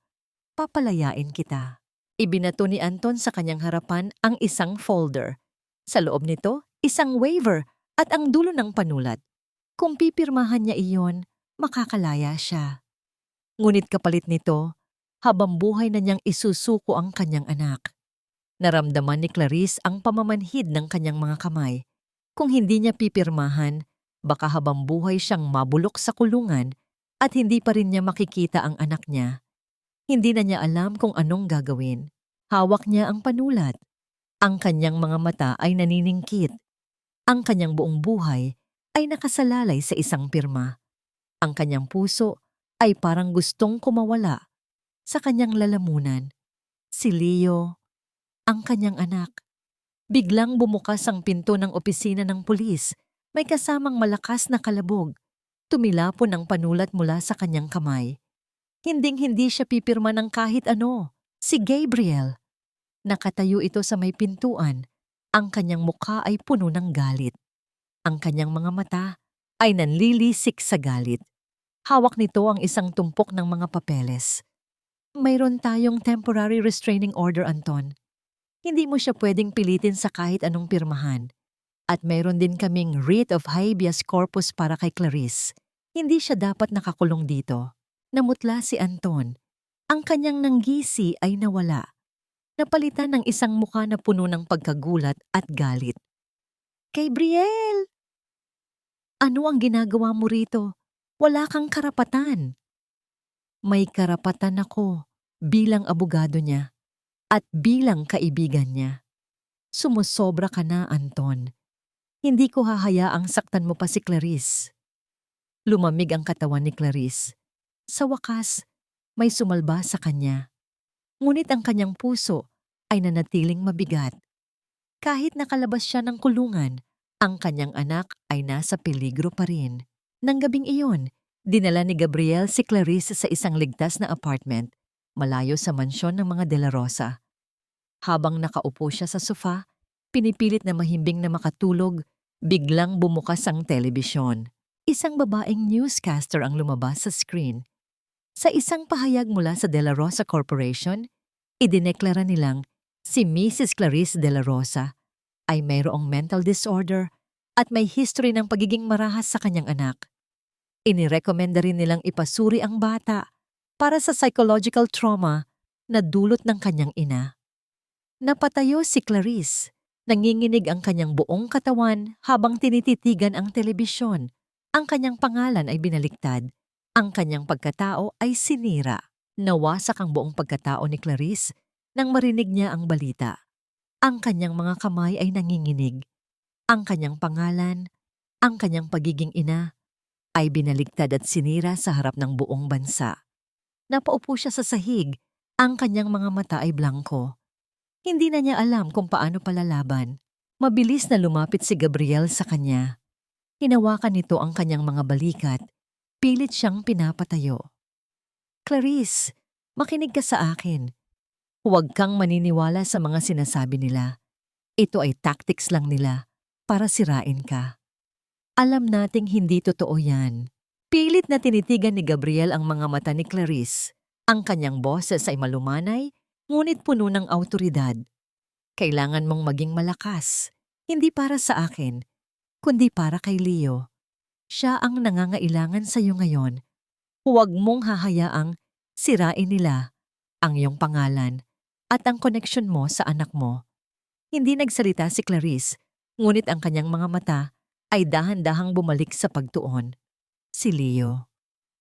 Papalayain kita. Ibinato ni Anton sa kanyang harapan ang isang folder. Sa loob nito, isang waiver at ang dulo ng panulat. Kung pipirmahan niya iyon, makakalaya siya. Ngunit kapalit nito, habang buhay na niyang isusuko ang kanyang anak. Naramdaman ni Clarice ang pamamanhid ng kanyang mga kamay. Kung hindi niya pipirmahan, baka habang buhay siyang mabulok sa kulungan at hindi pa rin niya makikita ang anak niya. Hindi na niya alam kung anong gagawin. Hawak niya ang panulat. Ang kanyang mga mata ay naniningkit. Ang kanyang buong buhay ay nakasalalay sa isang pirma. Ang kanyang puso ay parang gustong kumawala sa kanyang lalamunan. Si Leo, ang kanyang anak. Biglang bumukas ang pinto ng opisina ng pulis. May kasamang malakas na kalabog. Tumilapon ang panulat mula sa kanyang kamay. Hinding-hindi siya pipirma ng kahit ano. Si Gabriel. Nakatayo ito sa may pintuan. Ang kanyang mukha ay puno ng galit. Ang kanyang mga mata ay nanlilisik sa galit. Hawak nito ang isang tumpok ng mga papeles. Mayroon tayong temporary restraining order, Anton. Hindi mo siya pwedeng pilitin sa kahit anong pirmahan. At mayroon din kaming writ of habeas corpus para kay Clarice. Hindi siya dapat nakakulong dito. Namutla si Anton. Ang kanyang nanggisi ay nawala. Napalitan ng isang mukha na puno ng pagkagulat at galit. Gabriel! Ano ang ginagawa mo rito? Wala kang karapatan. May karapatan ako bilang abogado niya at bilang kaibigan niya. Sumusobra ka na, Anton. Hindi ko hahayaang saktan mo pa si Clarice. Lumamig ang katawan ni Clarice. Sa wakas, may sumalba sa kanya. Ngunit ang kanyang puso ay nanatiling mabigat. Kahit nakalabas siya ng kulungan, ang kanyang anak ay nasa peligro pa rin. Nang gabing iyon, dinala ni Gabriel si Clarice sa isang ligtas na apartment, malayo sa mansyon ng mga De La Rosa. Habang nakaupo siya sa sofa, pinipilit na mahimbing na makatulog, biglang bumukas ang telebisyon. Isang babaeng newscaster ang lumabas sa screen. Sa isang pahayag mula sa De La Rosa Corporation, idineklara nilang si Mrs. Clarice De La Rosa ay mayroong mental disorder at may history ng pagiging marahas sa kanyang anak. Inirekomenda rin nilang ipasuri ang bata para sa psychological trauma na dulot ng kanyang ina. Napatayo si Clarice. Nanginginig ang kanyang buong katawan habang tinititigan ang telebisyon. Ang kanyang pangalan ay binaliktad. Ang kanyang pagkatao ay sinira. Nawasak ang buong pagkatao ni Clarice nang marinig niya ang balita. Ang kanyang mga kamay ay nanginginig. Ang kanyang pangalan, ang kanyang pagiging ina, ay binaligtad at sinira sa harap ng buong bansa. Napaupo siya sa sahig. Ang kanyang mga mata ay blanko. Hindi na niya alam kung paano palalaban. Mabilis na lumapit si Gabriel sa kanya. Hinawakan nito ang kanyang mga balikat. Pilit siyang pinapatayo. Clarice, makinig ka sa akin. Huwag kang maniniwala sa mga sinasabi nila. Ito ay tactics lang nila para sirain ka. Alam nating hindi totoo yan. Pilit na tinitigan ni Gabriel ang mga mata ni Clarice. Ang kanyang boses ay malumanay, ngunit puno ng awtoridad. Kailangan mong maging malakas, hindi para sa akin, kundi para kay Leo. Siya ang nangangailangan sa iyo ngayon. Huwag mong hahayaang sirain nila ang iyong pangalan at ang koneksyon mo sa anak mo. Hindi nagsalita si Clarice, ngunit ang kanyang mga mata ay dahan-dahang bumalik sa pagtuon. Si Leo.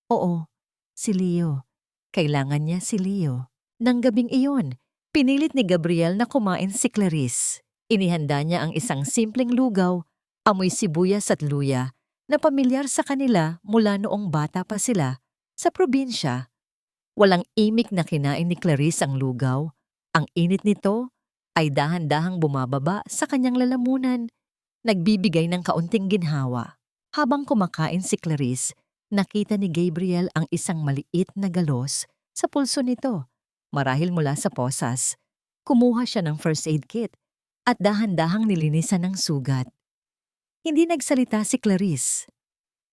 Oo, si Leo. Kailangan niya si Leo. Nang gabing iyon, pinilit ni Gabriel na kumain si Clarice. Inihanda niya ang isang simpleng lugaw, amoy sibuyas at luya, na pamilyar sa kanila mula noong bata pa sila sa probinsya. Walang imik na kinain ni Clarice ang lugaw. Ang init nito ay dahan-dahang bumababa sa kanyang lalamunan, nagbibigay ng kaunting ginhawa. Habang kumakain si Clarice, nakita ni Gabriel ang isang maliit na galos sa pulso nito, marahil mula sa posas. Kumuha siya ng first aid kit at dahan-dahang nilinisan ng sugat. Hindi nagsalita si Clarice.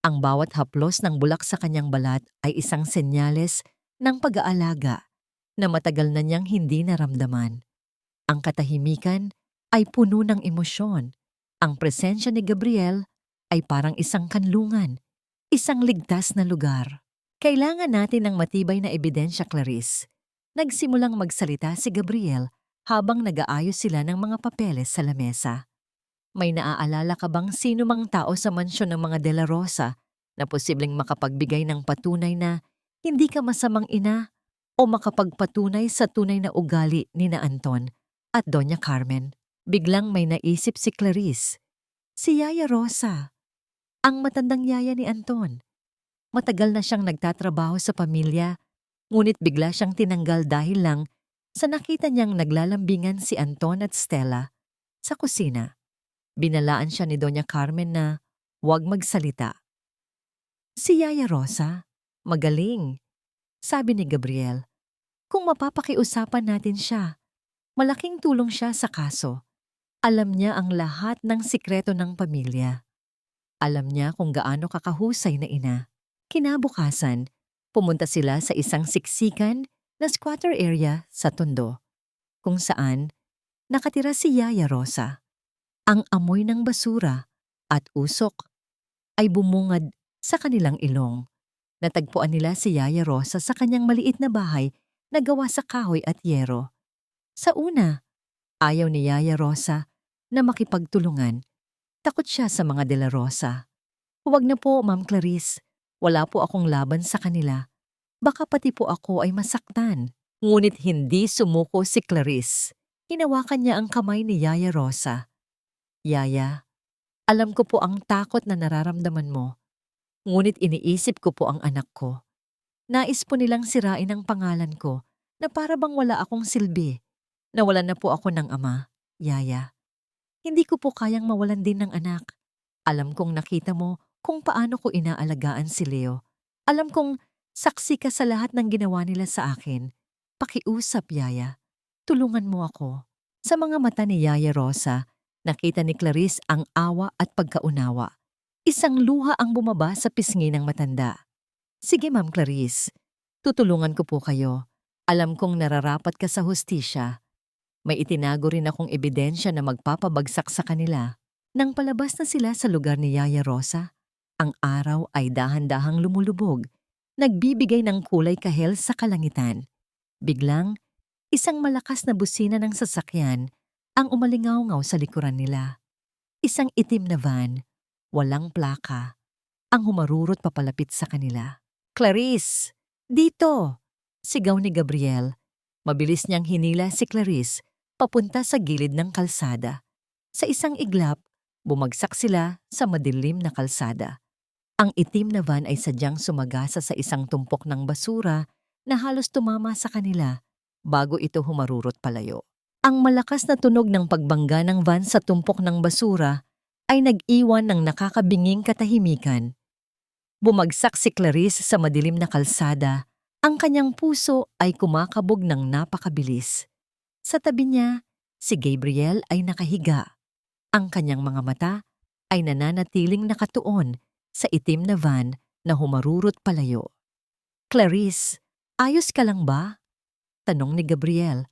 Ang bawat haplos ng bulak sa kanyang balat ay isang senyales ng pag-aalaga na matagal na niyang hindi naramdaman. Ang katahimikan ay puno ng emosyon. Ang presensya ni Gabriel ay parang isang kanlungan, isang ligtas na lugar. Kailangan natin ng matibay na ebidensya, Clarice. Nagsimulang magsalita si Gabriel habang nag-aayos sila ng mga papeles sa lamesa. May naaalala ka bang sino mang tao sa mansyon ng mga De La Rosa na posibleng makapagbigay ng patunay na hindi ka masamang ina o makapagpatunay sa tunay na ugali ni na Anton at Doña Carmen? Biglang may naisip si Clarice. Si Yaya Rosa, ang matandang yaya ni Anton. Matagal na siyang nagtatrabaho sa pamilya, ngunit bigla siyang tinanggal dahil lang sa nakita niyang naglalambingan si Anton at Stella sa kusina. Binalaan siya ni Doña Carmen na huwag magsalita. Si Yaya Rosa, magaling, sabi ni Gabriel. Kung mapapakiusapan natin siya, malaking tulong siya sa kaso. Alam niya ang lahat ng sikreto ng pamilya. Alam niya kung gaano kakahusay na ina. Kinabukasan, pumunta sila sa isang siksikan na squatter area sa Tondo, kung saan nakatira si Yaya Rosa. Ang amoy ng basura at usok ay bumungad sa kanilang ilong. Natagpuan nila si Yaya Rosa sa kanyang maliit na bahay na gawa sa kahoy at yero. Sa una, ayaw ni Yaya Rosa na makipagtulungan. Takot siya sa mga De La Rosa. Huwag na po, Ma'am Clarice. Wala po akong laban sa kanila. Baka pati po ako ay masaktan. Ngunit hindi sumuko si Clarice. Hinawakan niya ang kamay ni Yaya Rosa. Yaya, alam ko po ang takot na nararamdaman mo. Ngunit iniisip ko po ang anak ko. Nais po nilang sirain ang pangalan ko na para bang wala akong silbi. Nawalan na po ako ng ama, Yaya. Hindi ko po kayang mawalan din ng anak. Alam kong nakita mo kung paano ko inaalagaan si Leo. Alam kong saksi ka sa lahat ng ginawa nila sa akin. Pakiusap, Yaya. Tulungan mo ako. Sa mga mata ni Yaya Rosa, nakita ni Clarice ang awa at pagkaunawa. Isang luha ang bumaba sa pisngi ng matanda. Sige, Ma'am Clarice. Tutulungan ko po kayo. Alam kong nararapat ka sa hustisya. May itinago rin akong ebidensya na magpapabagsak sa kanila. Nang palabas na sila sa lugar ni Yaya Rosa, ang araw ay dahan-dahang lumulubog, nagbibigay ng kulay kahel sa kalangitan. Biglang, isang malakas na busina ng sasakyan ang umalingaw-ngaw sa likuran nila. Isang itim na van, walang plaka, ang humarurot papalapit sa kanila. Clarice! Dito! Sigaw ni Gabriel. Mabilis niyang hinila si Clarice papunta sa gilid ng kalsada. Sa isang iglap, bumagsak sila sa madilim na kalsada. Ang itim na van ay sadyang sumagasa sa isang tumpok ng basura na halos tumama sa kanila bago ito humarurot palayo. Ang malakas na tunog ng pagbangga ng van sa tumpok ng basura ay nag-iwan ng nakakabinging katahimikan. Bumagsak si Clarice sa madilim na kalsada. Ang kanyang puso ay kumakabog ng napakabilis. Sa tabi niya, si Gabriel ay nakahiga. Ang kanyang mga mata ay nananatiling nakatuon sa itim na van na humarurot palayo. Clarice, ayos ka lang ba? Tanong ni Gabriel.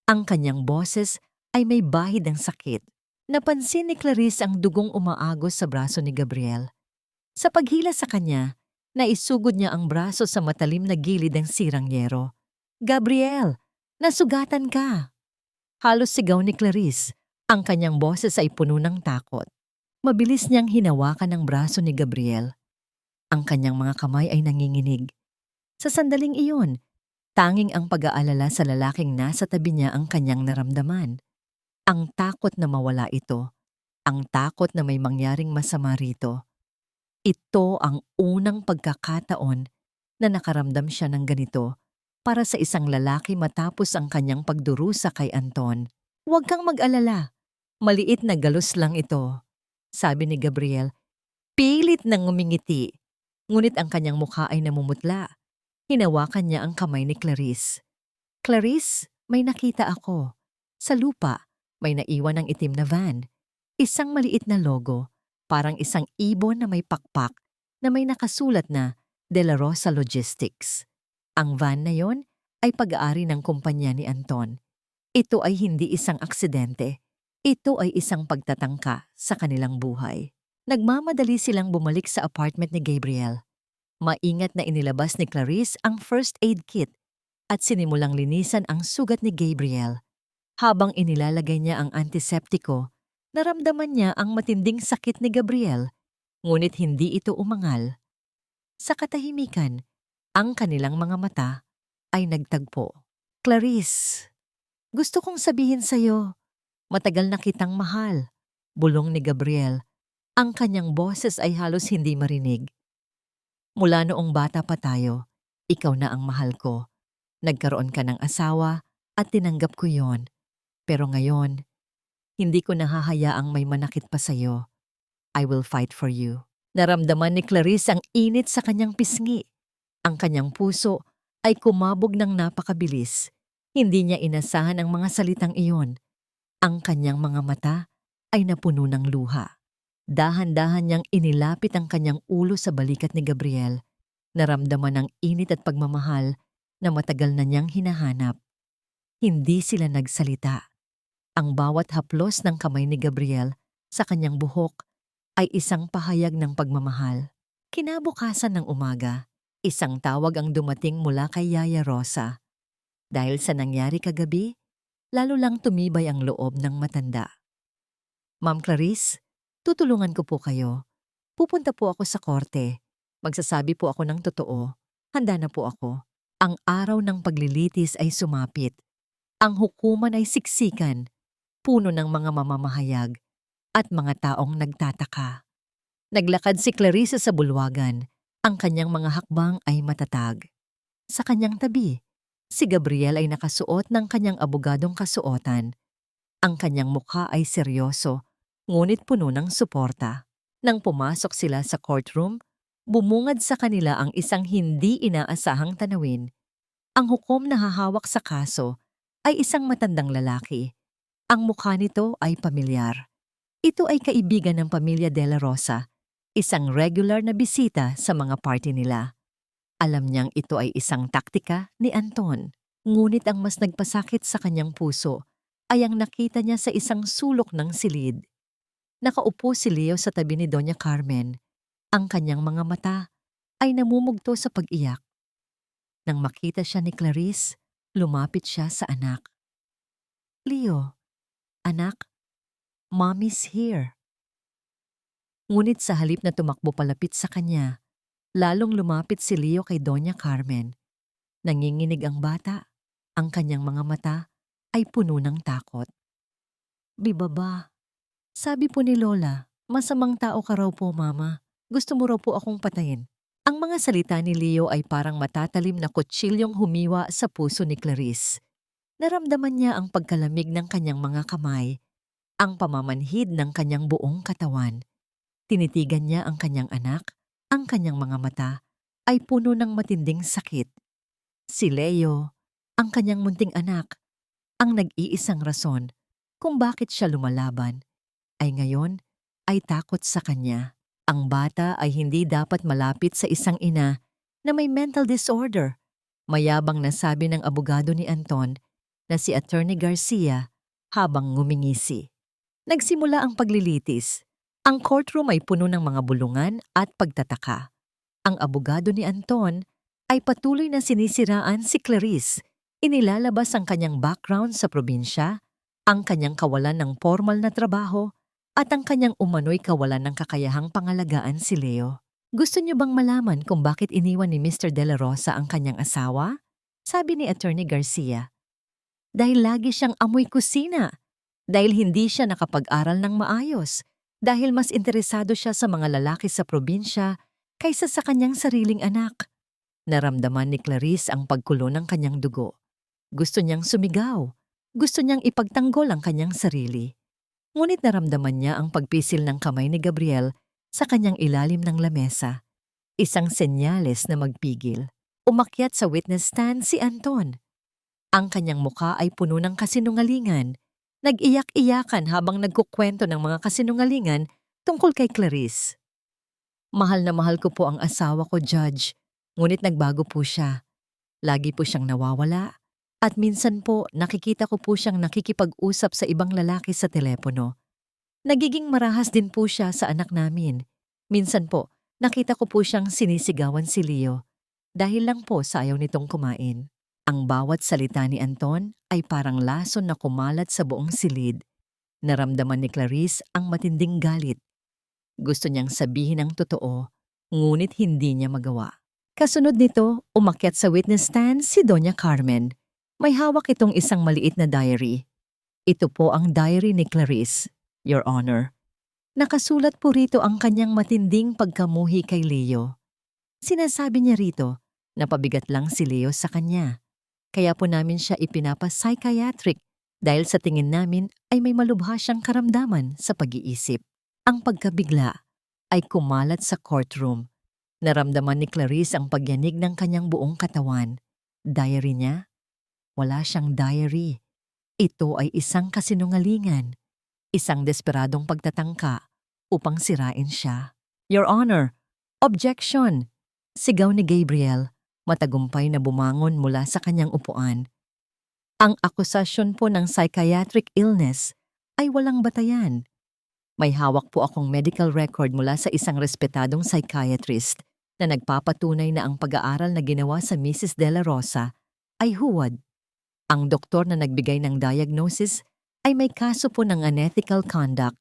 Ang kanyang boses ay may bahid ng sakit. Napansin ni Clarice ang dugong umaagos sa braso ni Gabriel. Sa paghila sa kanya, naisugod niya ang braso sa matalim na gilid ng sirang yero. Gabriel, nasugatan ka! Halos sigaw ni Clarice. Ang kanyang boses ay puno ng takot. Mabilis niyang hinawakan ang braso ni Gabriel. Ang kanyang mga kamay ay nanginginig. Sa sandaling iyon, tanging ang pag-aalala sa lalaking nasa tabi niya ang kanyang naramdaman. Ang takot na mawala ito. Ang takot na may mangyaring masama rito. Ito ang unang pagkakataon na nakaramdam siya ng ganito para sa isang lalaki matapos ang kanyang pagdurusa kay Anton. Huwag kang mag-alala. Maliit na galos lang ito, sabi ni Gabriel. Pilit nang ngumingiti, ngunit ang kanyang mukha ay namumutla. Hinawakan niya ang kamay ni Clarice. Clarice, may nakita ako. Sa lupa, may naiwan ng itim na van. Isang maliit na logo, parang isang ibon na may pakpak na may nakasulat na De La Rosa Logistics. Ang van na yon ay pag-aari ng kumpanya ni Anton. Ito ay hindi isang aksidente. Ito ay isang pagtatangka sa kanilang buhay. Nagmamadali silang bumalik sa apartment ni Gabriel. Maingat na inilabas ni Clarice ang first aid kit at sinimulang linisan ang sugat ni Gabriel. Habang inilalagay niya ang antiseptiko, naramdaman niya ang matinding sakit ni Gabriel, ngunit hindi ito umangal. Sa katahimikan, ang kanilang mga mata ay nagtagpo. Clarice, gusto kong sabihin sa'yo, matagal na kitang mahal. Bulong ni Gabriel. Ang kanyang boses ay halos hindi marinig. Mula noong bata pa tayo, ikaw na ang mahal ko. Nagkaroon ka ng asawa at tinanggap ko yon. Pero ngayon, hindi ko nahahayaang may manakit pa sa'yo. I will fight for you. Naramdaman ni Clarice ang init sa kanyang pisngi. Ang kanyang puso ay kumabog ng napakabilis. Hindi niya inasahan ang mga salitang iyon. Ang kanyang mga mata ay napuno ng luha. Dahan-dahan niyang inilapit ang kanyang ulo sa balikat ni Gabriel. Naramdaman ang init at pagmamahal na matagal na niyang hinahanap. Hindi sila nagsalita. Ang bawat haplos ng kamay ni Gabriel sa kanyang buhok ay isang pahayag ng pagmamahal. Kinabukasan ng umaga, isang tawag ang dumating mula kay Yaya Rosa. Dahil sa nangyari kagabi, lalo lang tumibay ang loob ng matanda. Ma'am Clarice, tutulungan ko po kayo. Pupunta po ako sa korte. Magsasabi po ako ng totoo. Handa na po ako. Ang araw ng paglilitis ay sumapit. Ang hukuman ay siksikan, puno ng mga mamamahayag at mga taong nagtataka. Naglakad si Clarice sa bulwagan. Ang kanyang mga hakbang ay matatag. Sa kanyang tabi, si Gabriel ay nakasuot ng kanyang abogadong kasuotan. Ang kanyang mukha ay seryoso, ngunit puno ng suporta. Nang pumasok sila sa courtroom, bumungad sa kanila ang isang hindi inaasahang tanawin. Ang hukom na hahawak sa kaso ay isang matandang lalaki. Ang mukha nito ay pamilyar. Ito ay kaibigan ng pamilya De La Rosa, isang regular na bisita sa mga party nila. Alam niyang ito ay isang taktika ni Anton, ngunit ang mas nagpasakit sa kanyang puso ay ang nakita niya sa isang sulok ng silid. Nakaupo si Leo sa tabi ni Doña Carmen. Ang kanyang mga mata ay namumugto sa pag-iyak. Nang makita siya ni Clarice, lumapit siya sa anak. Leo, anak, Mommy's here. Ngunit sa halip na tumakbo palapit sa kanya, lalong lumapit si Leo kay Doña Carmen. Nanginginig ang bata, ang kanyang mga mata ay puno ng takot. Bibaba, sabi po ni Lola, masamang tao ka raw po, Mama. Gusto mo raw po akong patayin. Ang mga salita ni Leo ay parang matatalim na kutsilyong humiwa sa puso ni Clarice. Naramdaman niya ang pagkalamig ng kanyang mga kamay, ang pamamanhid ng kanyang buong katawan. Tinitigan niya ang kanyang anak, ang kanyang mga mata ay puno ng matinding sakit. Si Leo, ang kanyang munting anak, ang nag-iisang rason kung bakit siya lumalaban, ay ngayon ay takot sa kanya. Ang bata ay hindi dapat malapit sa isang ina na may mental disorder. Mayabang na sabi ng abogado ni Anton na si Attorney Garcia habang ngumingisi. Nagsimula ang paglilitis. Ang courtroom ay puno ng mga bulungan at pagtataka. Ang abogado ni Anton ay patuloy na sinisiraan si Clarice. Inilalabas ang kanyang background sa probinsya, ang kanyang kawalan ng formal na trabaho, at ang kanyang umano'y kawalan ng kakayahang pangalagaan si Leo. Gusto niyo bang malaman kung bakit iniwan ni Mr. De La Rosa ang kanyang asawa? Sabi ni Attorney Garcia. Dahil lagi siyang amoy kusina. Dahil hindi siya nakapag-aral ng maayos. Dahil mas interesado siya sa mga lalaki sa probinsya kaysa sa kanyang sariling anak. Naramdaman ni Clarice ang pagkulo ng kanyang dugo. Gusto niyang sumigaw. Gusto niyang ipagtanggol ang kanyang sarili. Ngunit naramdaman niya ang pagpisil ng kamay ni Gabriel sa kanyang ilalim ng lamesa. Isang senyales na magpigil. Umakyat sa witness stand si Anton. Ang kanyang mukha ay puno ng kasinungalingan. Nag-iyak-iyakan habang nagkukwento ng mga kasinungalingan tungkol kay Clarice. Mahal na mahal ko po ang asawa ko, Judge. Ngunit nagbago po siya. Lagi po siyang nawawala. At minsan po, nakikita ko po siyang nakikipag-usap sa ibang lalaki sa telepono. Nagiging marahas din po siya sa anak namin. Minsan po, nakita ko po siyang sinisigawan si Leo dahil lang po sa ayaw nitong kumain. Ang bawat salita ni Anton ay parang lason na kumalat sa buong silid. Naramdaman ni Clarice ang matinding galit. Gusto niyang sabihin ang totoo, ngunit hindi niya magawa. Kasunod nito, umakyat sa witness stand si Doña Carmen. May hawak itong isang maliit na diary. Ito po ang diary ni Clarice, Your Honor. Nakasulat po rito ang kanyang matinding pagkamuhi kay Leo. Sinasabi niya rito na pabigat lang si Leo sa kanya. Kaya po namin siya ipinapa-psychiatric dahil sa tingin namin ay may malubha siyang karamdaman sa pag-iisip. Ang pagkabigla ay kumalat sa courtroom. Naramdaman ni Clarice ang pagyanig ng kanyang buong katawan. Diary niya? Wala siyang diary. Ito ay isang kasinungalingan. Isang desperadong pagtatangka upang sirain siya. Your Honor, objection! Sigaw ni Gabriel, matagumpay na bumangon mula sa kanyang upuan. Ang akusasyon po ng psychiatric illness ay walang batayan. May hawak po akong medical record mula sa isang respetadong psychiatrist na nagpapatunay na ang pag-aaral na ginawa sa Mrs. De La Rosa ay huwad. Ang doktor na nagbigay ng diagnosis ay may kaso po ng unethical conduct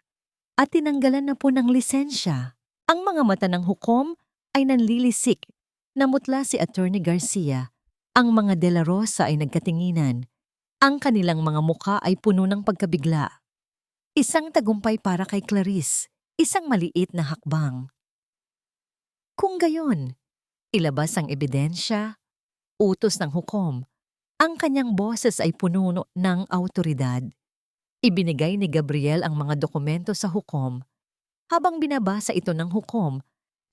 at tinanggalan na po ng lisensya. Ang mga mata ng hukom ay nanlilisik. Namutla si Attorney Garcia. Ang mga De La Rosa ay nagkatinginan. Ang kanilang mga mukha ay puno ng pagkabigla. Isang tagumpay para kay Clarice, isang maliit na hakbang. Kung gayon, ilabas ang ebidensya, utos ng hukom, ang kanyang boses ay puno ng awtoridad. Ibinigay ni Gabriel ang mga dokumento sa hukom. Habang binabasa ito ng hukom,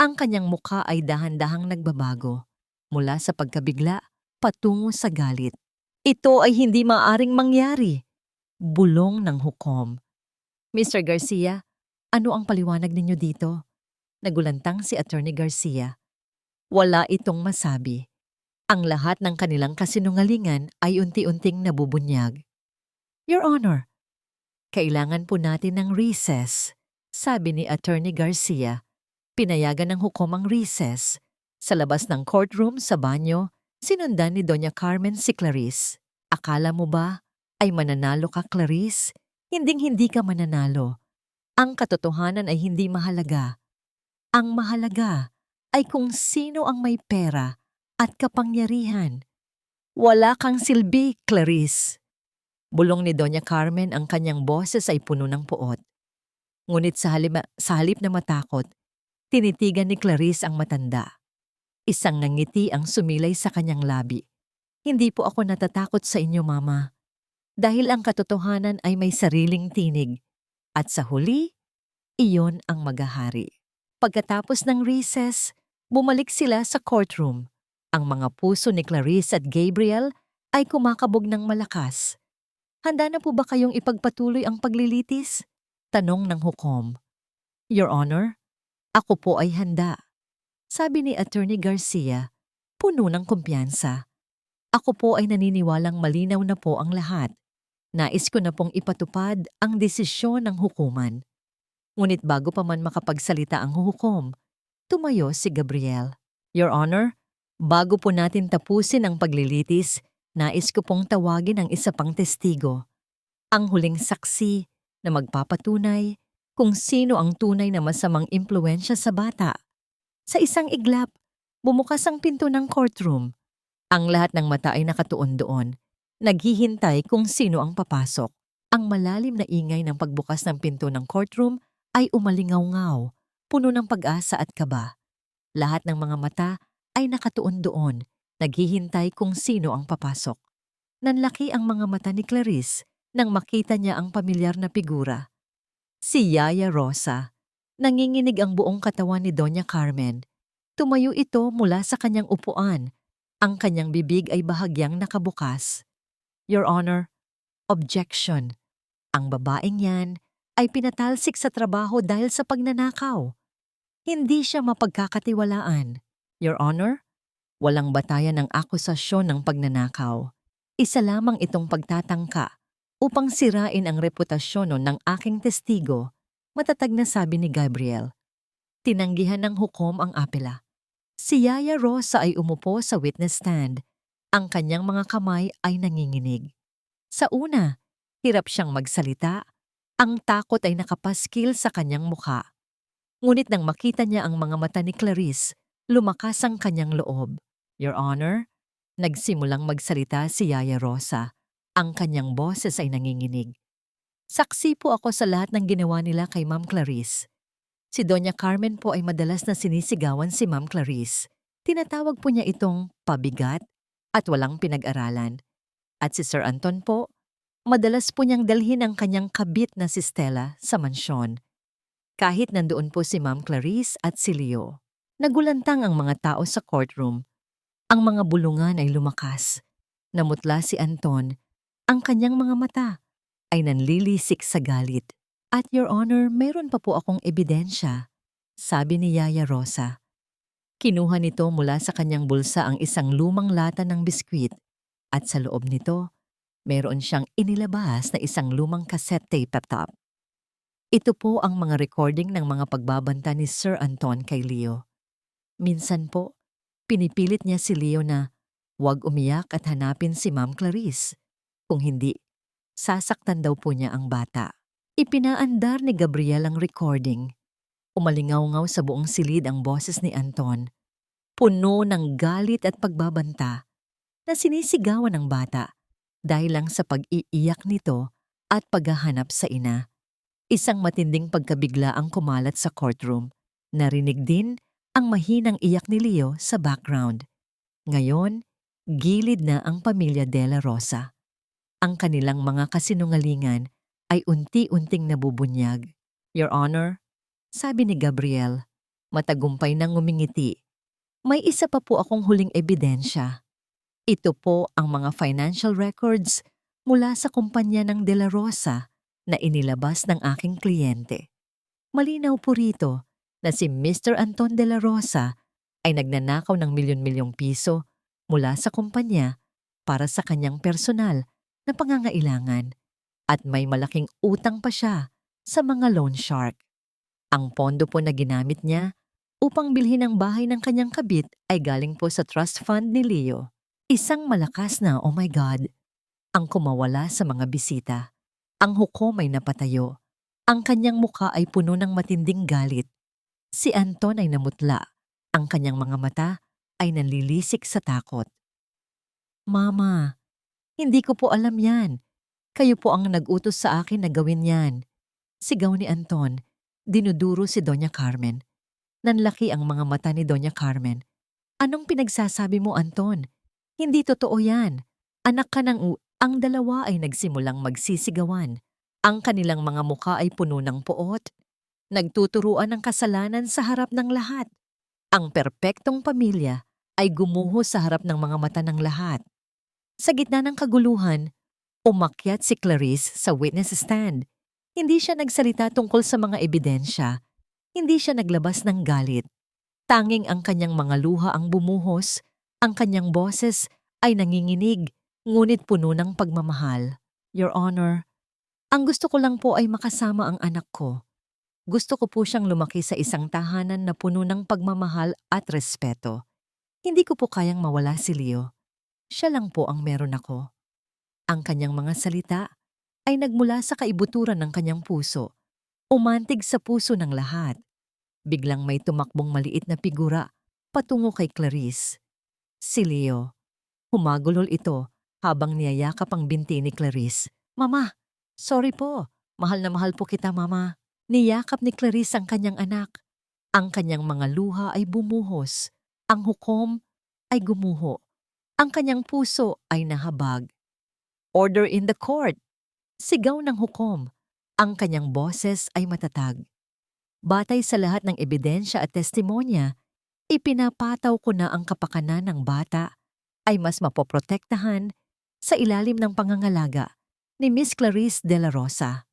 ang kanyang mukha ay dahan-dahang nagbabago mula sa pagkabigla patungo sa galit. Ito ay hindi maaaring mangyari. Bulong ng hukom. Mr. Garcia, ano ang paliwanag ninyo dito? Nagulantang si Attorney Garcia. Wala itong masabi. Ang lahat ng kanilang kasinungalingan ay unti-unting nabubunyag. Your Honor, kailangan po natin ng recess, sabi ni Attorney Garcia. Pinayagan ng hukom ang recess. Sa labas ng courtroom sa banyo, sinundan ni Doña Carmen si Clarice. Akala mo ba ay mananalo ka, Clarice? Hinding-hindi ka mananalo. Ang katotohanan ay hindi mahalaga. Ang mahalaga ay kung sino ang may pera at kapangyarihan. Wala kang silbi, Clarice. Bulong ni Doña Carmen, ang kanyang boses ay puno ng puot. Ngunit sa halip na matakot, tinitigan ni Clarice ang matanda. Isang nangiti ang sumilay sa kanyang labi. Hindi po ako natatakot sa inyo, Mama. Dahil ang katotohanan ay may sariling tinig. At sa huli, iyon ang maghahari. Pagkatapos ng recess, bumalik sila sa courtroom. Ang mga puso ni Clarice at Gabriel ay kumakabog ng malakas. Handa na po ba kayong ipagpatuloy ang paglilitis? Tanong ng hukom. Your Honor, ako po ay handa. Sabi ni Attorney Garcia, puno ng kumpiyansa. Ako po ay naniniwalang malinaw na po ang lahat. Nais ko na pong ipatupad ang desisyon ng hukuman. Ngunit bago pa man makapagsalita ang hukom, tumayo si Gabriel. Your Honor, bago po natin tapusin ang paglilitis, nais ko pong tawagin ang isa pang testigo. Ang huling saksi na magpapatunay kung sino ang tunay na masamang impluwensya sa bata. Sa isang iglap, bumukas ang pinto ng courtroom. Ang lahat ng mata ay nakatuon doon, naghihintay kung sino ang papasok. Ang malalim na ingay ng pagbukas ng pinto ng courtroom ay umalingaw-ngaw, puno ng pag-asa at kaba. Lahat ng mga mata ay nakatuon doon, naghihintay kung sino ang papasok. Nanlaki ang mga mata ni Clarice nang makita niya ang pamilyar na figura. Si Yaya Rosa. Nanginginig ang buong katawan ni Doña Carmen. Tumayo ito mula sa kanyang upuan. Ang kanyang bibig ay bahagyang nakabukas. Your Honor, objection. Ang babaeng yan ay pinatalsik sa trabaho dahil sa pagnanakaw. Hindi siya mapagkakatiwalaan. Your Honor, walang batayan ng akusasyon ng pagnanakaw. Isa lamang itong pagtatangka upang sirain ang reputasyon ng aking testigo, matatag na sabi ni Gabriel. Tinanggihan ng hukom ang apela. Si Yaya Rosa ay umupo sa witness stand. Ang kanyang mga kamay ay nanginginig. Sa una, hirap siyang magsalita. Ang takot ay nakapaskil sa kanyang mukha. Ngunit nang makita niya ang mga mata ni Clarice, lumakas ang kanyang loob. Your Honor, nagsimulang magsalita si Yaya Rosa. Ang kanyang boses ay nanginginig. Saksi po ako sa lahat ng ginawa nila kay Ma'am Clarice. Si Doña Carmen po ay madalas na sinisigawan si Ma'am Clarice. Tinatawag po niya itong pabigat at walang pinag-aralan. At si Sir Anton po, madalas po niyang dalhin ang kanyang kabit na si Stella sa mansyon. Kahit nandoon po si Ma'am Clarice at si Leo. Nagulantang ang mga tao sa courtroom. Ang mga bulungan ay lumakas. Namutla si Anton. Ang kanyang mga mata ay nanlilisik sa galit. At Your Honor, mayroon pa po akong ebidensya, sabi ni Yaya Rosa. Kinuha nito mula sa kanyang bulsa ang isang lumang lata ng biskwit at sa loob nito, mayroon siyang inilabas na isang lumang cassette tape top. Ito po ang mga recording ng mga pagbabanta ni Sir Anton kay Leo. Minsan po, pinipilit niya si Leo na huwag umiyak at hanapin si Ma'am Clarice. Kung hindi, sasaktan daw po niya ang bata. Ipinaandar ni Gabriel ang recording. Umalingaw-ngaw sa buong silid ang boses ni Anton. Puno ng galit at pagbabanta na sinisigawan ng bata dahil lang sa pag-iiyak nito at paghahanap sa ina. Isang matinding pagkabigla ang kumalat sa courtroom. Narinig din ang mahinang iyak ni Leo sa background. Ngayon, gilid na ang pamilya De La Rosa. Ang kanilang mga kasinungalingan ay unti-unting nabubunyag. Your Honor, sabi ni Gabriel, matagumpay nang ngumingiti. May isa pa po akong huling ebidensya. Ito po ang mga financial records mula sa kumpanya ng De La Rosa na inilabas ng aking kliyente. Malinaw po rito na si Mr. Anton De La Rosa ay nagnanakaw ng milyon-milyong piso mula sa kumpanya para sa kanyang personal na pangangailangan at may malaking utang pa siya sa mga loan shark. Ang pondo po na ginamit niya upang bilhin ang bahay ng kanyang kabit ay galing po sa trust fund ni Leo. Isang malakas na, oh my God, ang kumawala sa mga bisita. Ang hukom ay napatayo. Ang kanyang mukha ay puno ng matinding galit. Si Anton ay namutla. Ang kanyang mga mata ay nanlilisik sa takot. Mama, hindi ko po alam yan. Kayo po ang nag-utos sa akin na gawin yan. Sigaw ni Anton. Dinuduro si Doña Carmen. Nanlaki ang mga mata ni Doña Carmen. Anong pinagsasabi mo, Anton? Hindi totoo yan. Anak ka ng Ang dalawa ay nagsimulang magsisigawan. Ang kanilang mga mukha ay puno ng poot. Nagtuturuan ng kasalanan sa harap ng lahat. Ang perpektong pamilya ay gumuho sa harap ng mga mata ng lahat. Sa gitna ng kaguluhan, umakyat si Clarice sa witness stand. Hindi siya nagsalita tungkol sa mga ebidensya. Hindi siya naglabas ng galit. Tanging ang kanyang mga luha ang bumuhos, ang kanyang boses ay nanginginig, ngunit puno ng pagmamahal. Your Honor, ang gusto ko lang po ay makasama ang anak ko. Gusto ko po siyang lumaki sa isang tahanan na puno ng pagmamahal at respeto. Hindi ko po kayang mawala si Leo. Siya lang po ang meron ako. Ang kanyang mga salita ay nagmula sa kaibuturan ng kanyang puso. Umantig sa puso ng lahat. Biglang may tumakbong maliit na figura patungo kay Clarice. Si Leo. Humagulol ito habang niyayakap ang binti ni Clarice. Mama, sorry po. Mahal na mahal po kita, Mama. Niyakap ni Clarice ang kanyang anak. Ang kanyang mga luha ay bumuhos. Ang hukom ay gumuho. Ang kanyang puso ay nahabag. Order in the court! Sigaw ng hukom. Ang kanyang boses ay matatag. Batay sa lahat ng ebidensya at testimonya, ipinapataw ko na ang kapakanan ng bata ay mas mapoprotektahan sa ilalim ng pangangalaga ni Miss Clarice De La Rosa.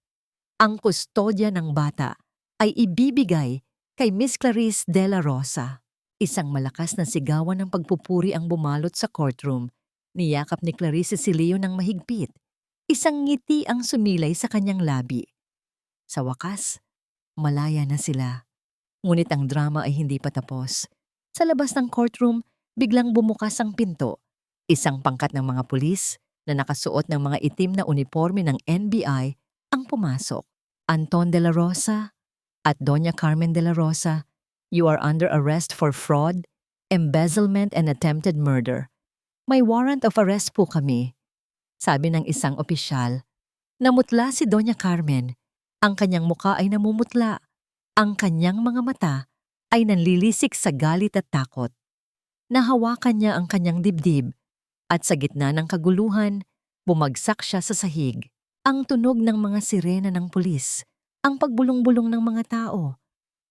Ang kustodya ng bata ay ibibigay kay Miss Clarice De La Rosa. Isang malakas na sigawan ng pagpupuri ang bumalot sa courtroom. Niyakap ni Clarice si Leo ng mahigpit. Isang ngiti ang sumilay sa kanyang labi. Sa wakas, malaya na sila. Ngunit ang drama ay hindi pa tapos. Sa labas ng courtroom, biglang bumukas ang pinto. Isang pangkat ng mga pulis na nakasuot ng mga itim na uniforme ng NBI ang pumasok. Anton de la Rosa at Doña Carmen de la Rosa, you are under arrest for fraud, embezzlement and attempted murder. May warrant of arrest po kami. Sabi ng isang opisyal. Namutla si Doña Carmen. Ang kanyang muka ay namumutla. Ang kanyang mga mata ay nanlilisik sa galit at takot. Nahawakan niya ang kanyang dibdib at sa gitna ng kaguluhan, bumagsak siya sa sahig. Ang tunog ng mga sirena ng pulis, ang pagbulong-bulong ng mga tao,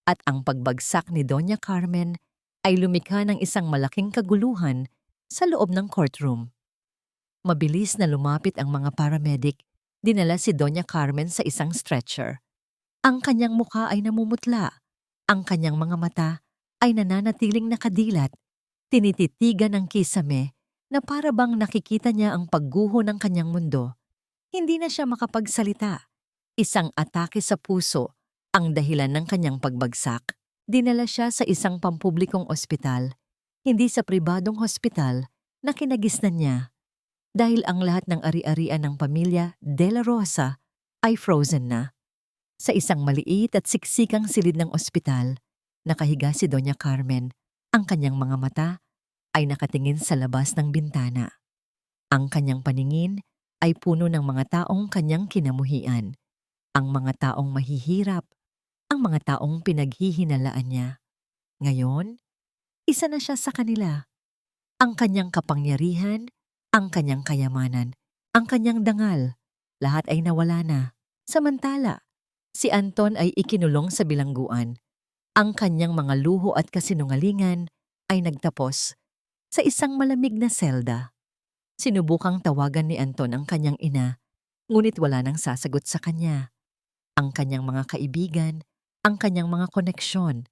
at ang pagbagsak ni Doña Carmen ay lumikha ng isang malaking kaguluhan sa loob ng courtroom. Mabilis na lumapit ang mga paramedic, dinala si Doña Carmen sa isang stretcher. Ang kanyang mukha ay namumutla, ang kanyang mga mata ay nananatiling nakadilat, tinititigan ng kisame na para bang nakikita niya ang pagguho ng kanyang mundo. Hindi na siya makapagsalita. Isang atake sa puso ang dahilan ng kanyang pagbagsak. Dinala siya sa isang pampublikong ospital, hindi sa pribadong hospital na kinagisnan niya. Dahil ang lahat ng ari-arian ng pamilya De La Rosa ay frozen na. Sa isang maliit at siksikang silid ng ospital, nakahiga si Doña Carmen. Ang kanyang mga mata ay nakatingin sa labas ng bintana. Ang kanyang paningin ay puno ng mga taong kanyang kinamuhian. Ang mga taong mahihirap, ang mga taong pinaghihinalaan niya. Ngayon, isa na siya sa kanila. Ang kanyang kapangyarihan, ang kanyang kayamanan, ang kanyang dangal, lahat ay nawala na. Samantala, si Anton ay ikinulong sa bilangguan. Ang kanyang mga luho at kasinungalingan ay nagtapos sa isang malamig na selda. Sinubukang tawagan ni Anton ang kanyang ina, ngunit wala nang sasagot sa kanya. Ang kanyang mga kaibigan, ang kanyang mga koneksyon,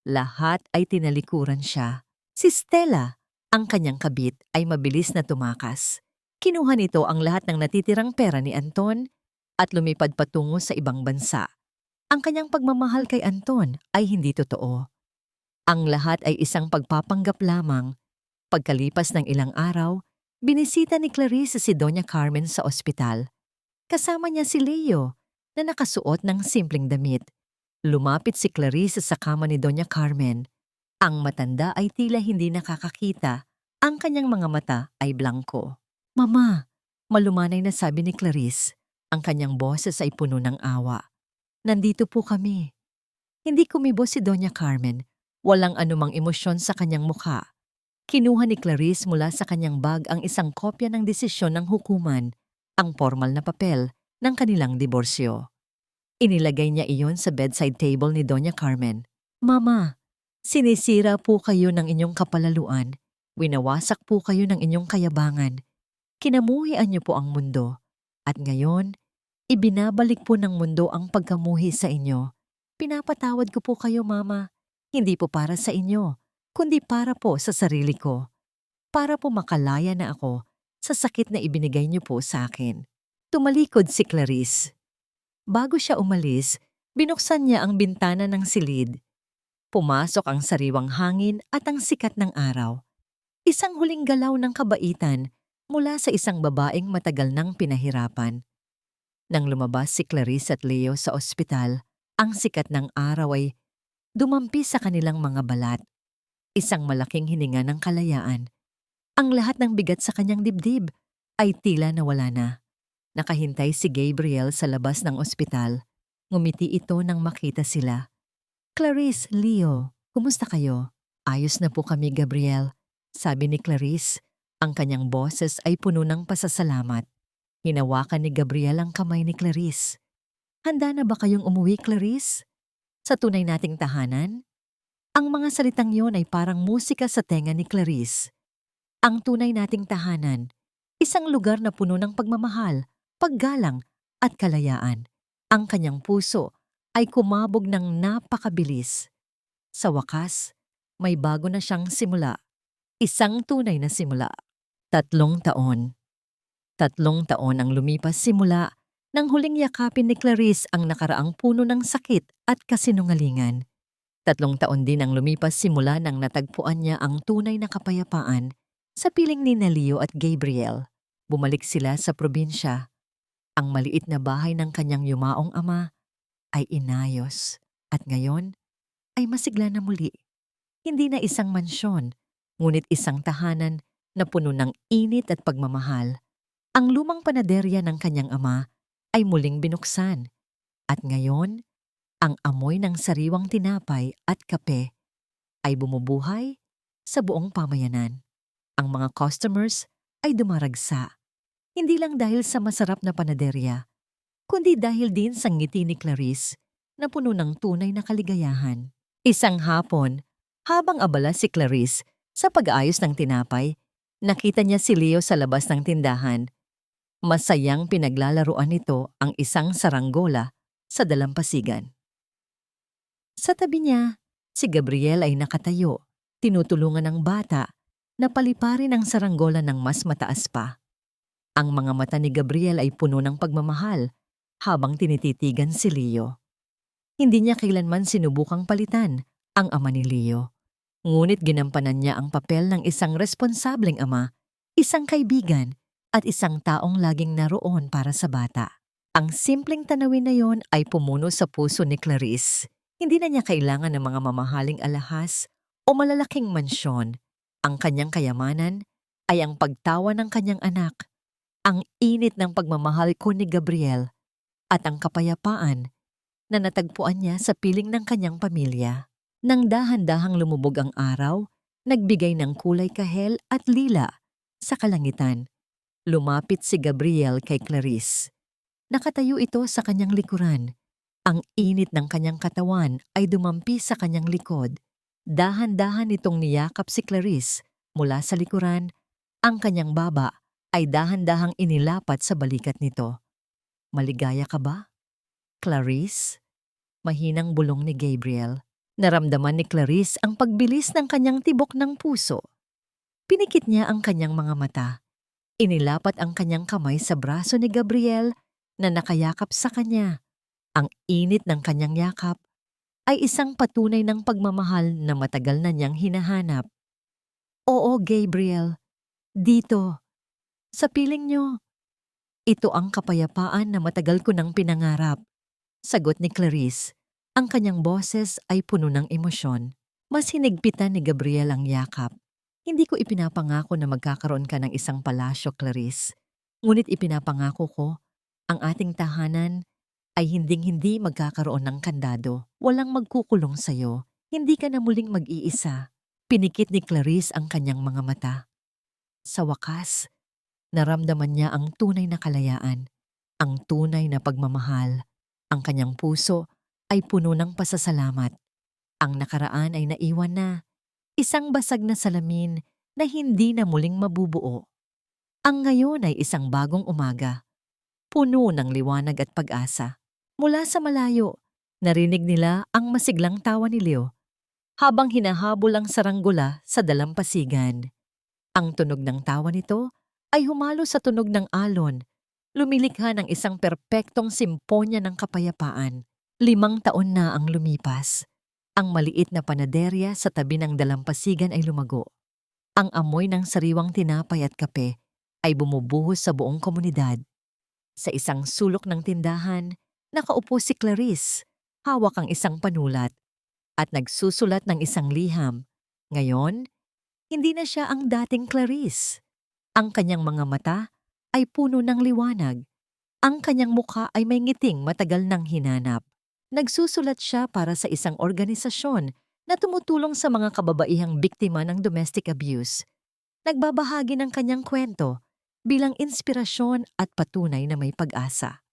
lahat ay tinalikuran siya. Si Stella, ang kanyang kabit, ay mabilis na tumakas. Kinuha nito ang lahat ng natitirang pera ni Anton at lumipad patungo sa ibang bansa. Ang kanyang pagmamahal kay Anton ay hindi totoo. Ang lahat ay isang pagpapanggap lamang. Pagkalipas ng ilang araw, binisita ni Clarice si Doña Carmen sa ospital. Kasama niya si Leo na nakasuot ng simpleng damit. Lumapit si Clarice sa kama ni Doña Carmen. Ang matanda ay tila hindi nakakakita. Ang kanyang mga mata ay blanko. Mama, malumanay na sabi ni Clarice. Ang kanyang boses ay puno ng awa. Nandito po kami. Hindi kumibo si Doña Carmen. Walang anumang emosyon sa kanyang mukha. Kinuha ni Clarice mula sa kanyang bag ang isang kopya ng desisyon ng hukuman, ang formal na papel ng kanilang diborsyo. Inilagay niya iyon sa bedside table ni Doña Carmen. Mama, sinisira po kayo ng inyong kapalaluan. Winawasak po kayo ng inyong kayabangan. Kinamuhian niyo po ang mundo. At ngayon, ibinabalik po ng mundo ang pagkamuhi sa inyo. Pinapatawad ko po kayo, Mama. Hindi po para sa inyo, kundi para po sa sarili ko. Para po makalaya na ako sa sakit na ibinigay niyo po sa akin. Tumalikod si Clarice. Bago siya umalis, binuksan niya ang bintana ng silid. Pumasok ang sariwang hangin at ang sikat ng araw. Isang huling galaw ng kabaitan mula sa isang babaeng matagal nang pinahirapan. Nang lumabas si Clarice at Leo sa ospital, ang sikat ng araw ay dumampi sa kanilang mga balat. Isang malaking hininga ng kalayaan. Ang lahat ng bigat sa kanyang dibdib ay tila nawala na. Nakahintay si Gabriel sa labas ng ospital. Ngumiti ito nang makita sila. Clarice, Leo, kumusta kayo? Ayos na po kami, Gabriel. Sabi ni Clarice. Ang kanyang boses ay puno ng pasasalamat. Hinawakan ni Gabriel ang kamay ni Clarice. Handa na ba kayong umuwi, Clarice? Sa tunay nating tahanan? Ang mga salitang yon ay parang musika sa tenga ni Clarice. Ang tunay nating tahanan, isang lugar na puno ng pagmamahal, paggalang at kalayaan. Ang kanyang puso ay kumabog ng napakabilis. Sa wakas, may bago na siyang simula. Isang tunay na simula. 3 taon. 3 taon ang lumipas simula nang huling yakapin ni Clarice ang nakaraang puno ng sakit at kasinungalingan. 3 taon din ang lumipas simula nang natagpuan niya ang tunay na kapayapaan sa piling ni Leo at Gabriel. Bumalik sila sa probinsya. Ang maliit na bahay ng kanyang yumaong ama ay inayos at ngayon ay masigla na muli. Hindi na isang mansyon, ngunit isang tahanan na puno ng init at pagmamahal. Ang lumang panaderya ng kanyang ama ay muling binuksan at ngayon ang amoy ng sariwang tinapay at kape ay bumubuhay sa buong pamayanan. Ang mga customers ay dumaragsa, hindi lang dahil sa masarap na panaderya, kundi dahil din sa ngiti ni Clarice na puno ng tunay na kaligayahan. Isang hapon, habang abala si Clarice sa pag-aayos ng tinapay, nakita niya si Leo sa labas ng tindahan. Masayang pinaglalaruan nito ang isang saranggola sa dalampasigan. Sa tabi niya, si Gabriel ay nakatayo, tinutulungan ng bata na paliparin ang saranggola ng mas mataas pa. Ang mga mata ni Gabriel ay puno ng pagmamahal habang tinititigan si Leo. Hindi niya kailanman sinubukang palitan ang ama ni Leo. Ngunit ginampanan niya ang papel ng isang responsableng ama, isang kaibigan, at isang taong laging naroon para sa bata. Ang simpleng tanawin na yon ay pumuno sa puso ni Clarice. Hindi na niya kailangan ng mga mamahaling alahas o malalaking mansyon. Ang kanyang kayamanan ay ang pagtawa ng kanyang anak, ang init ng pagmamahal ko ni Gabriel, at ang kapayapaan na natagpuan niya sa piling ng kanyang pamilya. Nang dahan-dahang lumubog ang araw, nagbigay ng kulay kahel at lila sa kalangitan. Lumapit si Gabriel kay Clarice. Nakatayo ito sa kanyang likuran. Ang init ng kanyang katawan ay dumampi sa kanyang likod. Dahan-dahan itong niyakap si Clarice mula sa likuran. Ang kanyang baba ay dahan-dahang inilapat sa balikat nito. Maligaya ka ba, Clarice? Mahinang bulong ni Gabriel. Naramdaman ni Clarice ang pagbilis ng kanyang tibok ng puso. Pinikit niya ang kanyang mga mata. Inilapat ang kanyang kamay sa braso ni Gabriel na nakayakap sa kanya. Ang init ng kanyang yakap ay isang patunay ng pagmamahal na matagal na niyang hinahanap. Oo, Gabriel. Dito. Sa piling niyo. Ito ang kapayapaan na matagal ko nang pinangarap. Sagot ni Clarice. Ang kanyang boses ay puno ng emosyon. Mas hinigpitan ni Gabriel ang yakap. Hindi ko ipinapangako na magkakaroon ka ng isang palasyo, Clarice. Ngunit ipinapangako ko, ang ating tahanan ay hinding-hindi magkakaroon ng kandado. Walang magkukulong sa'yo. Hindi ka na muling mag-iisa. Pinikit ni Clarice ang kanyang mga mata. Sa wakas, naramdaman niya ang tunay na kalayaan, ang tunay na pagmamahal. Ang kanyang puso ay puno ng pasasalamat. Ang nakaraan ay naiwan na, isang basag na salamin na hindi na muling mabubuo. Ang ngayon ay isang bagong umaga, puno ng liwanag at pag-asa. Mula sa malayo, narinig nila ang masiglang tawa ni Leo habang hinahabol ang saranggola sa dalampasigan. Ang tunog ng tawa nito ay humalo sa tunog ng alon, lumilikha ng isang perpektong simponya ng kapayapaan. 5 taon na ang lumipas. Ang maliit na panaderya sa tabi ng dalampasigan ay lumago. Ang amoy ng sariwang tinapay at kape ay bumubuhos sa buong komunidad. Sa isang sulok ng tindahan, nakaupo si Clarice, hawak ang isang panulat, at nagsusulat ng isang liham. Ngayon, hindi na siya ang dating Clarice. Ang kanyang mga mata ay puno ng liwanag. Ang kanyang mukha ay may ngiting matagal nang hinanap. Nagsusulat siya para sa isang organisasyon na tumutulong sa mga kababaihang biktima ng domestic abuse. Nagbabahagi ng kanyang kwento bilang inspirasyon at patunay na may pag-asa.